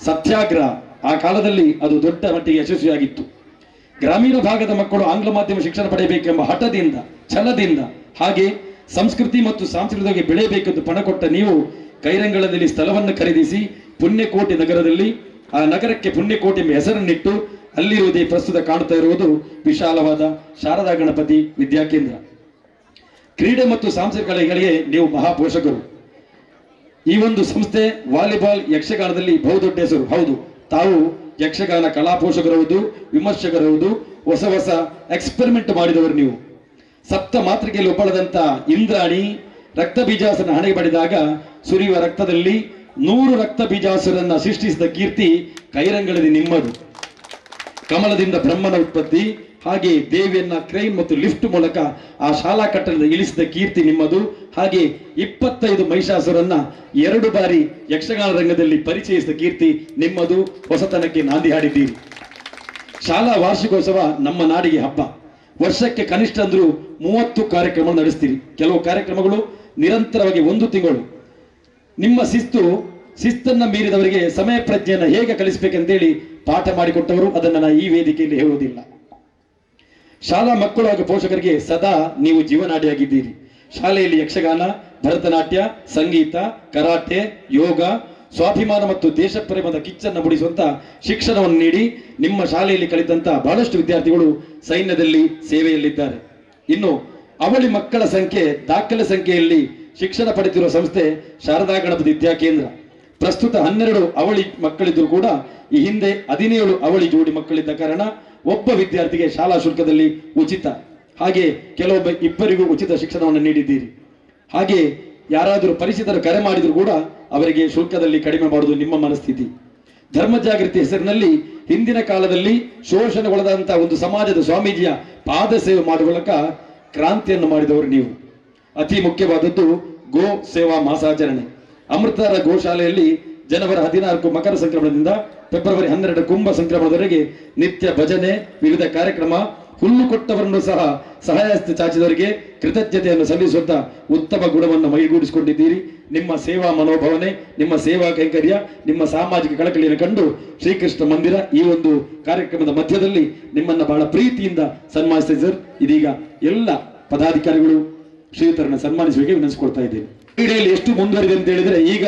ಸತ್ಯಾಗ್ರಹ ಆ ಕಾಲದಲ್ಲಿ ಅದು ದೊಡ್ಡ ಮಟ್ಟಿಗೆ ಯಶಸ್ವಿಯಾಗಿತ್ತು. ಗ್ರಾಮೀಣ ಭಾಗದ ಮಕ್ಕಳು ಆಂಗ್ಲ ಮಾಧ್ಯಮ ಶಿಕ್ಷಣ ಪಡೆಯಬೇಕೆಂಬ ಹಠದಿಂದ, ಛಲದಿಂದ, ಹಾಗೆ ಸಂಸ್ಕೃತಿ ಮತ್ತು ಸಾಂಸ್ಕೃತಿಕ ಬೆಳೆಯಬೇಕೆಂದು ಪಣ ಕೊಟ್ಟ ನೀವು ಕೈರಂಗಳದಲ್ಲಿ ಸ್ಥಳವನ್ನು ಖರೀದಿಸಿ ಪುಣ್ಯಕೋಟಿ ನಗರದಲ್ಲಿ ಆ ನಗರಕ್ಕೆ ಪುಣ್ಯಕೋಟಿ ಎಂಬ ಹೆಸರನ್ನಿಟ್ಟು ಅಲ್ಲಿರುವುದೇ ಪ್ರಸ್ತುತ ಕಾಣುತ್ತಾ ಇರುವುದು ವಿಶಾಲವಾದ ಶಾರದಾ ಗಣಪತಿ ವಿದ್ಯಾಕೇಂದ್ರ. ಕ್ರೀಡೆ ಮತ್ತು ಸಾಂಸ್ಕೃತಿಕ ಕಲೆಗಳಿಗೆ ನೀವು ಮಹಾಪೋಷಕರು. ಈ ಒಂದು ಸಂಸ್ಥೆ ವಾಲಿಬಾಲ್, ಯಕ್ಷಗಾನದಲ್ಲಿ ಬಹುದೊಡ್ಡ ಹೆಸರು. ಹೌದು, ತಾವು ಯಕ್ಷಗಾನ ಕಲಾ ಪೋಷಕರಬಹುದು, ವಿಮರ್ಶಕರಬಹುದು, ಹೊಸ ಹೊಸ ಎಕ್ಸ್ಪೆರಿಮೆಂಟ್ ಮಾಡಿದವರು ನೀವು. ಸಪ್ತ ಮಾತೃಕೆಯಲ್ಲಿ ಒಬ್ಬಳದಂತ ಇಂದ್ರಾಣಿ ರಕ್ತ ಬೀಜಾಸುರನ ಹಣೆಗೆ ಬಡಿದಾಗ ಸುರಿಯುವ ರಕ್ತದಲ್ಲಿ 100 ರಕ್ತ ಬೀಜಾಸುರನ್ನ ಸೃಷ್ಟಿಸಿದ ಕೀರ್ತಿ ಕೈರಂಗಳಲ್ಲಿ ನಿಮ್ಮದು. ಕಮಲದಿಂದ ಬ್ರಹ್ಮನ ಉತ್ಪತ್ತಿ, ಹಾಗೆ ದೇವಿಯನ್ನ ಕ್ರೈನ್ ಮತ್ತು ಲಿಫ್ಟ್ ಮೂಲಕ ಆ ಶಾಲಾ ಕಟ್ಟಡದ ಇಳಿಸಿದ ಕೀರ್ತಿ ನಿಮ್ಮದು. ಹಾಗೆ 25 ಮಹಿಷಾಸುರನ್ನ 2 ಬಾರಿ ಯಕ್ಷಗಾನ ರಂಗದಲ್ಲಿ ಪರಿಚಯಿಸಿದ ಕೀರ್ತಿ ನಿಮ್ಮದು. ಹೊಸತನಕ್ಕೆ ನಾಂದಿ ಹಾಡಿದ್ದೀರಿ. ಶಾಲಾ ವಾರ್ಷಿಕೋತ್ಸವ ನಮ್ಮ ನಾಡಿಗೆ ಹಬ್ಬ. ವರ್ಷಕ್ಕೆ ಕನಿಷ್ಠ ಅಂದ್ರೂ 30 ಕಾರ್ಯಕ್ರಮ ನಡೆಸ್ತೀರಿ. ಕೆಲವು ಕಾರ್ಯಕ್ರಮಗಳು ನಿರಂತರವಾಗಿ 1 ತಿಂಗಳು. ನಿಮ್ಮ ಶಿಸ್ತನ್ನ ಮೀರಿದವರಿಗೆ ಸಮಯ ಪ್ರಜ್ಞೆಯನ್ನು ಹೇಗೆ ಕಲಿಸಬೇಕಂತೇಳಿ ಪಾಠ ಮಾಡಿಕೊಟ್ಟವರು. ಅದನ್ನು ನಾನು ಈ ವೇದಿಕೆಯಲ್ಲಿ ಹೇಳುವುದಿಲ್ಲ. ಶಾಲಾ ಮಕ್ಕಳು ಹಾಗೂ ಪೋಷಕರಿಗೆ ಸದಾ ನೀವು ಜೀವನಾಡಿಯಾಗಿದ್ದೀರಿ. ಶಾಲೆಯಲ್ಲಿ ಯಕ್ಷಗಾನ, ಭರತನಾಟ್ಯ, ಸಂಗೀತ, ಕರಾಟೆ, ಯೋಗ, ಸ್ವಾಭಿಮಾನ ಮತ್ತು ದೇಶ ಪ್ರೇಮದ ಕಿಚ್ಚನ್ನು ಮೂಡಿಸುವಂತ ಶಿಕ್ಷಣವನ್ನು ನೀಡಿ ನಿಮ್ಮ ಶಾಲೆಯಲ್ಲಿ ಕಲಿತಂತ ಬಹಳಷ್ಟು ವಿದ್ಯಾರ್ಥಿಗಳು ಸೈನ್ಯದಲ್ಲಿ ಸೇವೆಯಲ್ಲಿದ್ದಾರೆ. ಇನ್ನು ಅವಳಿ ಮಕ್ಕಳ ಸಂಖ್ಯೆ ದಾಖಲೆ ಸಂಖ್ಯೆಯಲ್ಲಿ ಶಿಕ್ಷಣ ಪಡೆದಿರುವ ಸಂಸ್ಥೆ ಶಾರದಾ ಗಣಪತಿ ವಿದ್ಯಾಕೇಂದ್ರ. ಪ್ರಸ್ತುತ 12 ಅವಳಿ ಮಕ್ಕಳಿದ್ದರೂ ಕೂಡ ಈ ಹಿಂದೆ 17 ಅವಳಿ ಜೋಡಿ ಮಕ್ಕಳಿದ್ದ ಕಾರಣ ಒಬ್ಬ ವಿದ್ಯಾರ್ಥಿಗೆ ಶಾಲಾ ಶುಲ್ಕದಲ್ಲಿ ಉಚಿತ, ಹಾಗೆ ಕೆಲವೊಬ್ಬ ಇಬ್ಬರಿಗೂ ಉಚಿತ ಶಿಕ್ಷಣವನ್ನು ನೀಡಿದ್ದೀರಿ. ಹಾಗೆ ಯಾರಾದರೂ ಪರಿಚಿತರು ಕರೆ ಮಾಡಿದ್ರು ಕೂಡ ಅವರಿಗೆ ಶುಲ್ಕದಲ್ಲಿ ಕಡಿಮೆ ಮಾಡುವುದು ನಿಮ್ಮ ಮನಸ್ಥಿತಿ. ಧರ್ಮ ಜಾಗೃತಿ ಹೆಸರಿನಲ್ಲಿ ಹಿಂದಿನ ಕಾಲದಲ್ಲಿ ಶೋಷಣೆಗೊಳದಂತಹ ಒಂದು ಸಮಾಜದ ಸ್ವಾಮೀಜಿಯ ಪಾದ ಸೇವೆ ಮಾಡುವ ಮೂಲಕ ಕ್ರಾಂತಿಯನ್ನು ಮಾಡಿದವರು ನೀವು. ಅತಿ ಮುಖ್ಯವಾದದ್ದು ಗೋ ಸೇವಾ ಮಾಸಾಚರಣೆ. ಅಮೃತಧಾರ ಗೋಶಾಲೆಯಲ್ಲಿ ಜನವರಿ 14 ಮಕರ ಸಂಕ್ರಮಣದಿಂದ ಫೆಬ್ರವರಿ 12 ಕುಂಭ ಸಂಕ್ರಮಣದವರೆಗೆ ನಿತ್ಯ ಭಜನೆ, ವಿವಿಧ ಕಾರ್ಯಕ್ರಮ, ಹುಲ್ಲು ಕೊಟ್ಟವರನ್ನು ಸಹ ಸಹಾಯಹಸ್ತ ಚಾಚಿದವರಿಗೆ ಕೃತಜ್ಞತೆಯನ್ನು ಸಲ್ಲಿಸುತ್ತಾ ಉತ್ತಮ ಗುಣವನ್ನು ಮೈಗೂಡಿಸಿಕೊಂಡಿದ್ದೀರಿ. ನಿಮ್ಮ ಸೇವಾ ಮನೋಭಾವನೆ, ನಿಮ್ಮ ಸೇವಾ ಕೈಂಕರ್ಯ, ನಿಮ್ಮ ಸಾಮಾಜಿಕ ಕಳಕಳಿಯನ್ನು ಕಂಡು ಶ್ರೀಕೃಷ್ಣ ಮಂದಿರ ಈ ಒಂದು ಕಾರ್ಯಕ್ರಮದ ಮಧ್ಯದಲ್ಲಿ ನಿಮ್ಮನ್ನು ಬಹಳ ಪ್ರೀತಿಯಿಂದ ಸನ್ಮಾನಿಸಿದೆ ಸರ್. ಇದೀಗ ಎಲ್ಲ ಪದಾಧಿಕಾರಿಗಳು ಶ್ರೀಯುತರನ್ನು ಸನ್ಮಾನಿಸುವಿಕೆ ವಿನಂತಿಸಿಕೊಳ್ತಾ ಇದ್ದೇನೆ. ಕ್ರೀಡೆಯಲ್ಲಿ ಎಷ್ಟು ಮುಂದುವರಿದೆ ಅಂತ ಹೇಳಿದ್ರೆ, ಈಗ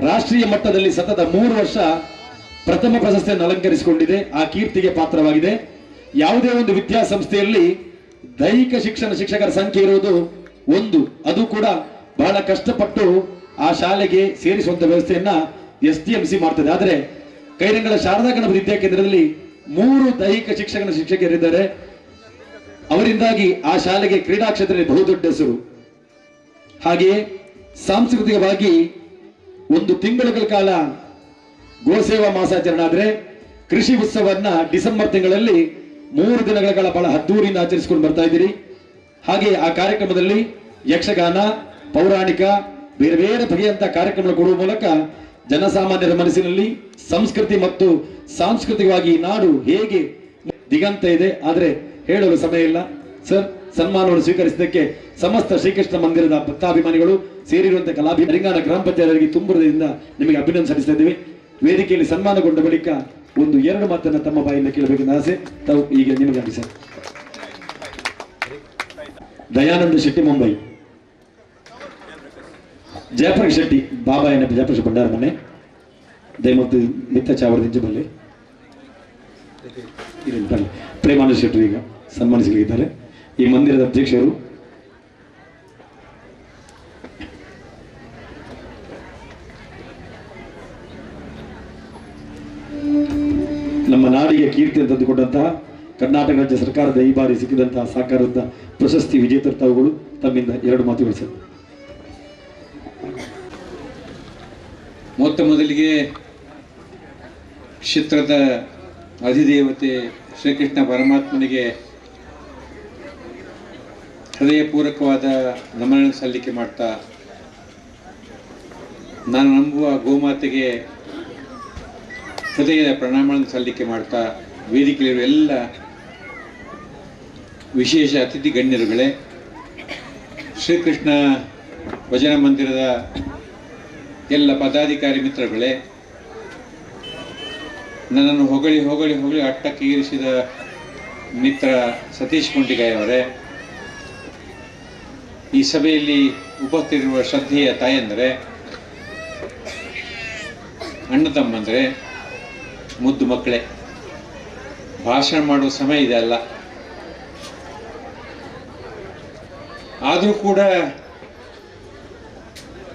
ರಾಷ್ಟ್ರೀಯ ಮಟ್ಟದಲ್ಲಿ ಸತತ 3 ವರ್ಷ ಪ್ರಥಮ ಪ್ರಶಸ್ತಿಯನ್ನು ಅಲಂಕರಿಸಿಕೊಂಡಿದೆ. ಆ ಕೀರ್ತಿಗೆ ಪಾತ್ರವಾಗಿದೆ. ಯಾವುದೇ ಒಂದು ವಿದ್ಯಾಸಂಸ್ಥೆಯಲ್ಲಿ ದೈಹಿಕ ಶಿಕ್ಷಕರ ಸಂಖ್ಯೆ ಇರುವುದು 1, ಅದು ಕೂಡ ಬಹಳ ಕಷ್ಟಪಟ್ಟು ಆ ಶಾಲೆಗೆ ಸೇರಿಸುವಂತ ವ್ಯವಸ್ಥೆಯನ್ನ SDMC ಮಾಡ್ತದೆ. ಆದರೆ ಕೈರಂಗಳ ಶಾರದಾ ಗಣಪತಿ ವಿದ್ಯಾಕೇಂದ್ರದಲ್ಲಿ 3 ದೈಹಿಕ ಶಿಕ್ಷಕರಿದ್ದಾರೆ. ಅವರಿಂದಾಗಿ ಆ ಶಾಲೆಗೆ ಕ್ರೀಡಾ ಕ್ಷೇತ್ರದಲ್ಲಿ ಬಹುದೊಡ್ಡ ಹೆಸರು. ಹಾಗೆಯೇ ಸಾಂಸ್ಕೃತಿಕವಾಗಿ 1 ತಿಂಗಳ ಕಾಲ ಗೋಸೇವಾ ಮಾಸಾಚರಣೆ ಆದರೆ ಕೃಷಿ ಉತ್ಸವವನ್ನ ಡಿಸೆಂಬರ್ ತಿಂಗಳಲ್ಲಿ 3 ದಿನಗಳ ಕಾಲ ಬಹಳ ಅದ್ದೂರಿಯಿಂದ ಆಚರಿಸಿಕೊಂಡು ಬರ್ತಾ ಇದ್ದೀರಿ. ಹಾಗೆ ಆ ಕಾರ್ಯಕ್ರಮದಲ್ಲಿ ಯಕ್ಷಗಾನ, ಪೌರಾಣಿಕ, ಬೇರೆ ಬೇರೆ ಬಗೆಯಂತ ಕಾರ್ಯಕ್ರಮಗಳು ಕೊಡುವ ಮೂಲಕ ಜನಸಾಮಾನ್ಯರ ಮನಸ್ಸಿನಲ್ಲಿ ಸಂಸ್ಕೃತಿ ಮತ್ತು ಸಾಂಸ್ಕೃತಿಕವಾಗಿ ನಾಡು ಹೇಗೆ ದಿಗಂತ ಇದೆ, ಆದರೆ ಹೇಳಲು ಸಮಯ ಇಲ್ಲ. ಸರ್, ಸನ್ಮಾನವನ್ನು ಸ್ವೀಕರಿಸಿದ್ದಕ್ಕೆ ಸಮಸ್ತ ಶ್ರೀಕೃಷ್ಣ ಮಂದಿರದ ಭಕ್ತಾಭಿಮಾನಿಗಳು ಸೇರಿರುವಂತಹ ಕಲಾಭಿಮಾನಿ ರಿಂಗಾನ ಗ್ರಾಮ ಪಂಚಾಯತ್ಗೆ ತುಂಬುವುದರಿಂದ ನಿಮಗೆ ಅಭಿನಂದನೆ ಸಲ್ಲಿಸ್ತಾ ಇದ್ದೀವಿ. ವೇದಿಕೆಯಲ್ಲಿ ಸನ್ಮಾನಗೊಂಡ ಬಳಿಕ 1-2 ಮಾತನ್ನ ತಮ್ಮ ಬಾಯಿಂದ ಕೇಳಬೇಕೆಂದ ಆಸೆ ತಾವು ಈಗ ನಿಮಗಾಗಿ ಸರ್. ದಯಾನಂದ ಶೆಟ್ಟಿ, ಮುಂಬೈ. ಜಯಪ್ರಕಾಶ್ ಶೆಟ್ಟಿ, ಬಾಬಾ ಏನಪ್ಪ ಜಯಪ್ರಕಾಶ್ ಭಂಡಾರ ಮನೆ, ದಯಮತ್ತು ಮಿತ್ತ ಚಾವಡದಿಂಚ ಬಲ್ಲೆ. ಪ್ರೇಮಾನಂದ ಶೆಟ್ಟಿ ಈಗ ಸನ್ಮಾನಿಸಲಿದ್ದಾರೆ. ಈ ಮಂದಿರದ ಅಧ್ಯಕ್ಷರು ನಮ್ಮ ನಾಡಿಗೆ ಕೀರ್ತಿ ತಂದುಕೊಂಡಂತಹ ಕರ್ನಾಟಕ ರಾಜ್ಯ ಸರ್ಕಾರದ ಈ ಬಾರಿ ಸಿಕ್ಕಿದಂತಹ ಸಾಕಾರದ ಪ್ರಶಸ್ತಿ ವಿಜೇತರು ತಾವುಗಳು. ತಮ್ಮಿಂದ 2 ಮಾತುಗಳು ಸರ್. ಮೊದಲಿಗೆ ಕ್ಷೇತ್ರದ ಅಧಿದೇವತೆ ಶ್ರೀಕೃಷ್ಣ ಪರಮಾತ್ಮನಿಗೆ ಹೃದಯಪೂರ್ವಕವಾದ ನಮನ ಸಲ್ಲಿಕೆ ಮಾಡ್ತಾ, ನಾನು ನಂಬುವ ಗೋಮಾತೆಗೆ ಹೃದಯದ ಪ್ರಣಾಮಗಳನ್ನು ಸಲ್ಲಿಕೆ ಮಾಡ್ತಾ, ವೇದಿಕೆಯಲ್ಲಿರುವ ಎಲ್ಲ ವಿಶೇಷ ಅತಿಥಿ ಗಣ್ಯರುಗಳೇ, ಶ್ರೀಕೃಷ್ಣ ಭಜನಾ ಮಂದಿರದ ಎಲ್ಲ ಪದಾಧಿಕಾರಿ ಮಿತ್ರಗಳೇ, ನನ್ನನ್ನು ಹೊಗಳಿ ಹೊಗಳಿ ಹೊಗಳಿ ಅಟ್ಟಕ್ಕೆ ಏರಿಸಿದ ಮಿತ್ರ ಸತೀಶ್ ಕುಂಟಿಗಾಯವರೇ, ಈ ಸಭೆಯಲ್ಲಿ ಉಪಸ್ಥಿತಿರುವ ಶ್ರದ್ಧೆಯ ತಾಯಂದರೆ, ಅಣ್ಣ ತಮ್ಮಂದರೆ, ಮುದ್ದು ಮಕ್ಕಳೇ, ಭಾಷಣ ಮಾಡುವ ಸಮಯ ಇದೆ ಅಲ್ಲ, ಆದರೂ ಕೂಡ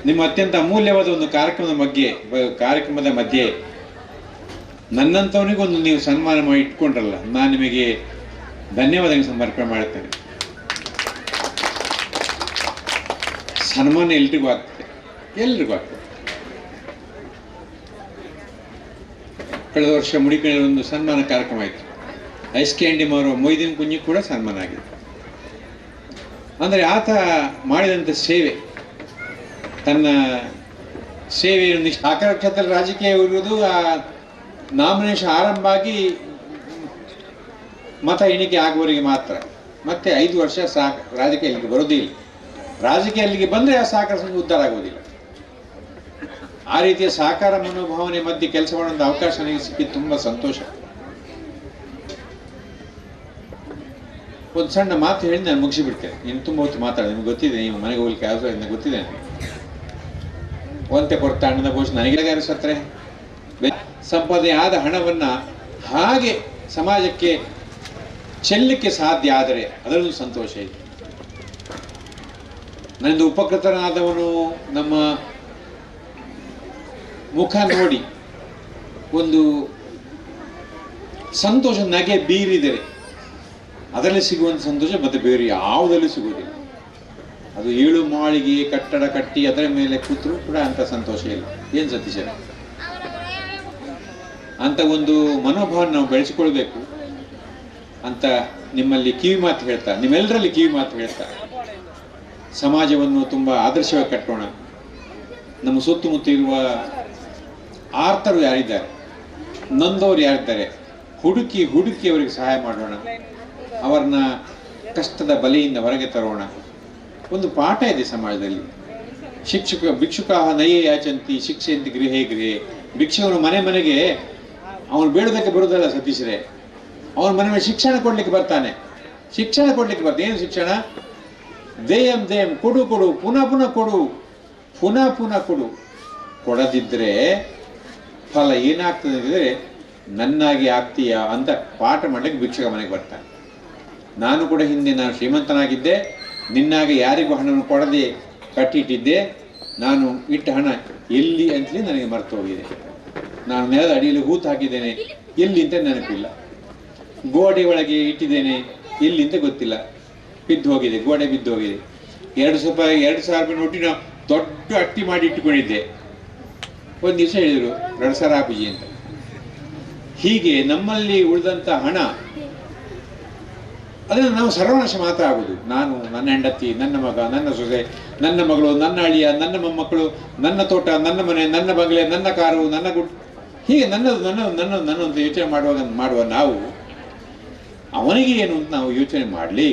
ನಿಮ್ಮ ಅತ್ಯಂತ ಅಮೂಲ್ಯವಾದ ಒಂದು ಕಾರ್ಯಕ್ರಮದ ಮಧ್ಯೆ ನನ್ನಂಥವನಿಗೊಂದು ನೀವು ಸನ್ಮಾನ ಮಾಡಿ ಇಟ್ಕೊಂಡ್ರಲ್ಲ, ನಾನು ನಿಮಗೆ ಧನ್ಯವಾದ ಸಮರ್ಪಣೆ ಮಾಡುತ್ತೇನೆ. ಸನ್ಮಾನ ಎಲ್ರಿಗೂ ಆಗ್ತದೆ, ಎಲ್ರಿಗೂ ಆಗ್ತದೆ. ಕಳೆದ ವರ್ಷ ಮುಡಿಕೇರಿ ಒಂದು ಸನ್ಮಾನ ಕಾರ್ಯಕ್ರಮ ಆಯಿತು. ಐಸ್ ಕ್ಯಾಂಡಿ ಮಾರುವ ಮೊಯ್ದೀನ್ ಕುಂಜಿ ಕೂಡ ಸನ್ಮಾನ ಆಗಿದೆ. ಅಂದರೆ ಆತ ಮಾಡಿದಂಥ ಸೇವೆ, ತನ್ನ ಸೇವೆಯನ್ನು ಸಾಕಾರ ಕ್ಷೇತ್ರದಲ್ಲಿ ರಾಜಕೀಯ ಇರುವುದು, ಆ ನಾಮಿನೇಷನ್ ಆರಂಭ ಆಗಿ ಮತ ಎಣಿಕೆ ಆಗುವವರಿಗೆ ಮಾತ್ರ. ಮತ್ತೆ 5 ವರ್ಷ ರಾಜಕೀಯ ಅಲ್ಲಿಗೆ ಬರೋದಿಲ್ಲ. ರಾಜಕೀಯ ಅಲ್ಲಿಗೆ ಬಂದರೆ ಆ ಸಹಕಾರ ಸಂಘ ಉದ್ಧಾರ ಆಗೋದಿಲ್ಲ. ಆ ರೀತಿಯ ಸಹಕಾರ ಮನೋಭಾವನೆ ಮಧ್ಯೆ ಕೆಲಸ ಮಾಡುವಂಥ ಅವಕಾಶ ನನಗೆ ಸಿಕ್ಕಿದ್ದು ತುಂಬ ಸಂತೋಷ. ಒಂದು ಸಣ್ಣ ಮಾತು ಹೇಳಿ ನಾನು ಮುಗಿಸಿಬಿಡ್ತೇನೆ. ಇನ್ನು ತುಂಬ ಹೊತ್ತು ಮಾತಾಡೋದು ನಿಮ್ಗೆ ಗೊತ್ತಿದೆ, ನೀವು ಮನೆಗೆ ಹೋಗ್ಲಿಕ್ಕೆ ಯಾವ ಗೊತ್ತಿದೆ ನನಗೆ. ಒಂತೆ ಕೊರತ ಹಣದ ಘೋಷ ನನಗೆ ಸತ್ರೆ ಸಂಪಾದನೆ ಆದ ಹಣವನ್ನು ಹಾಗೆ ಸಮಾಜಕ್ಕೆ ಚೆಲ್ಲಕ್ಕೆ ಸಾಧ್ಯ ಆದರೆ ಅದರಲ್ಲೂ ಸಂತೋಷ ಇದೆ. ನನ್ನದು ಉಪಕೃತನಾದವನು ನಮ್ಮ ಮುಖ ನೋಡಿ ಒಂದು ಸಂತೋಷ ನಗೆ ಬೀರಿದರೆ ಅದರಲ್ಲಿ ಸಿಗುವಂಥ ಸಂತೋಷ ಮತ್ತೆ ಬೇರೆ ಯಾವುದಲ್ಲೂ ಸಿಗುವುದಿಲ್ಲ. ಅದು 7 ಮಾಳಿಗೆ ಕಟ್ಟಡ ಕಟ್ಟಿ ಅದರ ಮೇಲೆ ಕೂತರೂ ಕೂಡ ಅಂಥ ಸಂತೋಷ ಇಲ್ಲ. ಏನು ಸತೀಶ, ಅಂತ ಒಂದು ಮನೋಭಾವನ ನಾವು ಬೆಳೆಸಿಕೊಳ್ಬೇಕು ಅಂತ ನಿಮ್ಮಲ್ಲಿ ಕಿವಿ ಮಾತು ಹೇಳ್ತಾ, ನಿಮ್ಮೆಲ್ಲರಲ್ಲಿ ಕಿವಿ ಮಾತು ಹೇಳ್ತಾ, ಸಮಾಜವನ್ನು ತುಂಬ ಆದರ್ಶವಾಗಿ ಕಟ್ಟೋಣ. ನಮ್ಮ ಸುತ್ತಮುತ್ತ ಇರುವ ಆರ್ತರು ಯಾರಿದ್ದಾರೆ, ನೊಂದವರು ಯಾರಿದ್ದಾರೆ, ಹುಡುಕಿ ಅವರಿಗೆ ಸಹಾಯ ಮಾಡೋಣ. ಅವರನ್ನ ಕಷ್ಟದ ಬಲೆಯಿಂದ ಹೊರಗೆ ತರೋಣ. ಒಂದು ಪಾಠ ಇದೆ ಸಮಾಜದಲ್ಲಿ, ಭಿಕ್ಷುಕ ನಯೇ ಯಾಚಂತಿ ಶಿಕ್ಷೆಯಂತಿ ಗೃಹೇ ಗೃಹೇ. ಭಿಕ್ಷುಕನು ಮನೆಗೆ ಅವನು ಬೇಡೋದಕ್ಕೆ ಬರೋದಲ್ಲ ಸತೀಶ್ರೇ, ಅವನ ಮನೆ ಶಿಕ್ಷಣ ಕೊಡ್ಲಿಕ್ಕೆ ಬರ್ತಾನೆ. ಏನು ಶಿಕ್ಷಣ? ದೇಯಂ ಕೊಡು ಪುನಃ ಕೊಡು. ಕೊಡದಿದ್ದರೆ ಫಲ ಏನಾಗ್ತದೆ ಅಂದರೆ ನನ್ನಾಗಿ ಆಗ್ತೀಯಾ ಅಂತ ಪಾಠ ಮಾಡ್ಲಿಕ್ಕೆ ಭಿಕ್ಷುಕ ಮನೆಗೆ ಬರ್ತಾನೆ. ನಾನು ಕೂಡ ಹಿಂದೆ ನಾನು ಶ್ರೀಮಂತನಾಗಿದ್ದೆ, ನಿನ್ನಾಗಿ ಯಾರಿಗೂ ಹಣವನ್ನು ಕೊಡದೆ ಕಟ್ಟಿಟ್ಟಿದ್ದೆ. ನಾನು ಇಟ್ಟ ಹಣ ಎಲ್ಲಿ ಅಂತಲೇ ನನಗೆ ಮರೆತು ಹೋಗಿದೆ. ನಾನು ನೆಲದ ಅಡಿಯಲ್ಲಿ ಹೂತು ಹಾಕಿದ್ದೇನೆ, ಎಲ್ಲಿ ಅಂತ ನೆನಪಿಲ್ಲ. ಗೋಡೆ ಒಳಗೆ ಇಟ್ಟಿದ್ದೇನೆ, ಎಲ್ಲಿ ಅಂತ ಗೊತ್ತಿಲ್ಲ. ಬಿದ್ದು ಹೋಗಿದೆ, ಗೋಡೆ ಬಿದ್ದು ಹೋಗಿದೆ. 2,000 ರೂಪಾಯಿ ನೋಟಿನ ದೊಡ್ಡ ಅಟ್ಟಿ ಮಾಡಿ ಇಟ್ಟುಕೊಂಡಿದ್ದೆ. ಒಂದು ದಿವಸ ಹೇಳಿದರು 2,000 ಆಪೂಜಿ ಅಂತ. ಹೀಗೆ ನಮ್ಮಲ್ಲಿ ಉಳಿದಂಥ ಹಣ ಅದನ್ನು ನಾವು ಸರ್ವನಾಶ ಮಾತ್ರ ಆಗುದು. ನಾನು, ನನ್ನ ಹೆಂಡತಿ, ನನ್ನ ಮಗ, ನನ್ನ ಸೊಸೆ, ನನ್ನ ಮಗಳು, ನನ್ನ ಅಳಿಯ, ನನ್ನ ಮೊಮ್ಮಕ್ಕಳು, ನನ್ನ ತೋಟ, ನನ್ನ ಮನೆ, ನನ್ನ ಬಂಗಲೆ, ನನ್ನ ಕಾರು, ನನ್ನ ಹೀಗೆ ನನ್ನೊಂದು ಯೋಚನೆ ಮಾಡುವ ನಾವು ಅವನಿಗೆ ಏನು ಅಂತ ನಾವು ಯೋಚನೆ ಮಾಡಲಿ.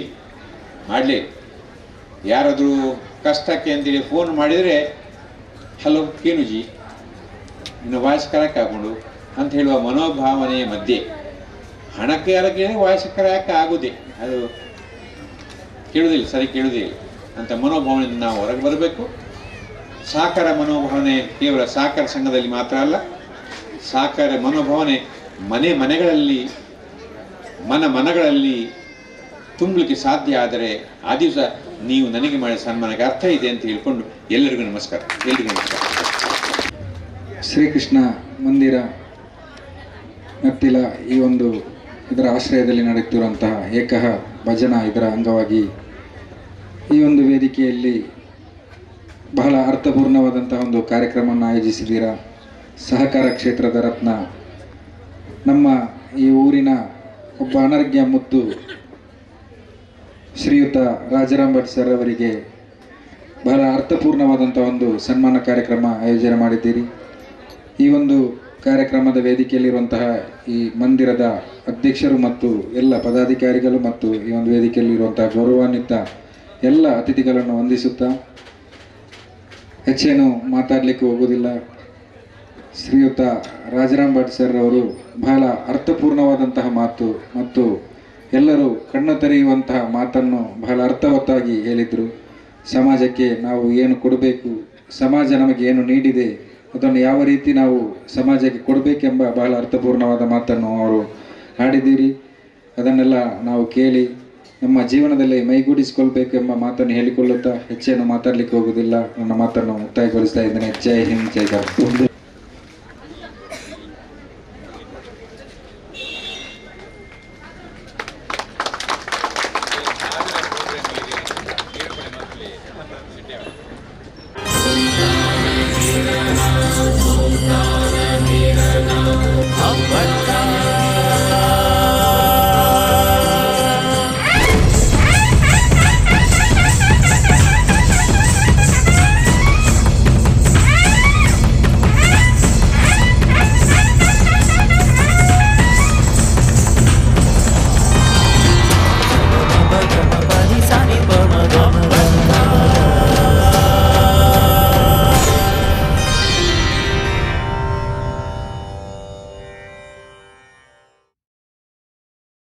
ಯಾರಾದರೂ ಕಷ್ಟಕ್ಕೆ ಅಂತೇಳಿ ಫೋನ್ ಮಾಡಿದರೆ ಹಲೋ ಕೇನುಜಿ ಇನ್ನು ವಾಯ್ಸ್ ಕರೆಕ್ಟ್ ಹಾಕೊಂಡು ಅಂತ ಹೇಳುವ ಮನೋಭಾವನೆಯ ಮಧ್ಯೆ ಹಣಕ್ಕೆ ಯಾರಕ್ಕೆ ವಾಯ್ಸ್ ಕರೆಕ್ಟ್ ಆಗುವುದೇ, ಅದು ಸರಿ ಕೇಳುವುದಿಲ್ಲ ಅಂತ ಮನೋಭಾವನೆಯಿಂದ ನಾವು ಹೊರಗೆ ಬರಬೇಕು. ಸಹಕಾರ ಮನೋಭಾವನೆ ಕೇವಲ ಸಹಕಾರ ಸಂಘದಲ್ಲಿ ಮಾತ್ರ ಅಲ್ಲ, ಸಹಕಾರ ಮನೋಭಾವನೆ ಮನೆಗಳಲ್ಲಿ ಮನಗಳಲ್ಲಿ ತುಂಬಲಿಕ್ಕೆ ಸಾಧ್ಯ. ಆದರೆ ಆ ದಿವಸ ನೀವು ನನಗೆ ಮಾಡಿದ ಸನ್ಮಾನಕ್ಕೆ ಅರ್ಥ ಇದೆ ಅಂತ ಹೇಳ್ಕೊಂಡು ಎಲ್ಲರಿಗೂ ನಮಸ್ಕಾರ. ಶ್ರೀಕೃಷ್ಣ ಮಂದಿರ ನತ್ತಿಲ ಈ ಒಂದು ಇದರ ಆಶ್ರಯದಲ್ಲಿ ನಡೆಯುತ್ತಿರುವಂತಹ ಏಕಃ ಭಜನಾ ಇದರ ಅಂಗವಾಗಿ ಈ ಒಂದು ವೇದಿಕೆಯಲ್ಲಿ ಬಹಳ ಅರ್ಥಪೂರ್ಣವಾದಂತಹ ಒಂದು ಕಾರ್ಯಕ್ರಮವನ್ನು ಆಯೋಜಿಸಿದ್ದೀರಾ. ಸಹಕಾರ ಕ್ಷೇತ್ರದ ರತ್ನ ನಮ್ಮ ಈ ಊರಿನ ಒಬ್ಬ ಅನರ್ಘ್ಯ ಮುದ್ದು ಶ್ರೀಯುತ ರಾಜಾರಾಮ್ ಭಟ್ ಸರ್ ಅವರಿಗೆ ಬಹಳ ಅರ್ಥಪೂರ್ಣವಾದಂಥ ಒಂದು ಸನ್ಮಾನ ಕಾರ್ಯಕ್ರಮ ಆಯೋಜನೆ ಮಾಡಿದ್ದೀರಿ. ಈ ಒಂದು ಕಾರ್ಯಕ್ರಮದ ವೇದಿಕೆಯಲ್ಲಿರುವಂತಹ ಈ ಮಂದಿರದ ಅಧ್ಯಕ್ಷರು ಮತ್ತು ಎಲ್ಲ ಪದಾಧಿಕಾರಿಗಳು ಮತ್ತು ಈ ಒಂದು ವೇದಿಕೆಯಲ್ಲಿರುವಂತಹ ಗೌರವಾನ್ವಿತ ಎಲ್ಲ ಅತಿಥಿಗಳನ್ನು ವಂದಿಸುತ್ತಾ ಹೆಚ್ಚೇನು ಮಾತಾಡಲಿಕ್ಕೆ ಹೋಗುವುದಿಲ್ಲ. ಶ್ರೀಯುತ ರಾಜಾರಾಮ್ ಭಟ್ ಸರ್ ಅವರು ಬಹಳ ಅರ್ಥಪೂರ್ಣವಾದಂತಹ ಮಾತು ಮತ್ತು ಎಲ್ಲರೂ ಕಣ್ಣು ತೆರೆಯುವಂತಹ ಮಾತನ್ನು ಬಹಳ ಅರ್ಥವತ್ತಾಗಿ ಹೇಳಿದರು. ಸಮಾಜಕ್ಕೆ ನಾವು ಏನು ಕೊಡಬೇಕು, ಸಮಾಜ ನಮಗೆ ಏನು ನೀಡಿದೆ, ಅದನ್ನು ಯಾವ ರೀತಿ ನಾವು ಸಮಾಜಕ್ಕೆ ಕೊಡಬೇಕೆಂಬ ಬಹಳ ಅರ್ಥಪೂರ್ಣವಾದ ಮಾತನ್ನು ಅವರು ಆಡಿದ್ದೀರಿ. ಅದನ್ನೆಲ್ಲ ನಾವು ಕೇಳಿ ನಮ್ಮ ಜೀವನದಲ್ಲಿ ಮೈಗೂಡಿಸಿಕೊಳ್ಬೇಕೆಂಬ ಮಾತನ್ನು ಹೇಳಿಕೊಳ್ಳುತ್ತಾ ಹೆಚ್ಚೇನು ಮಾತಾಡಲಿಕ್ಕೆ ಹೋಗುವುದಿಲ್ಲ. ನನ್ನ ಮಾತನ್ನು ಮುಕ್ತಾಯಗೊಳಿಸ್ತಾ ಇದ್ದೇನೆ. ಜೈ ಹಿಂದ್, ಜೈ ಭಾರತ್.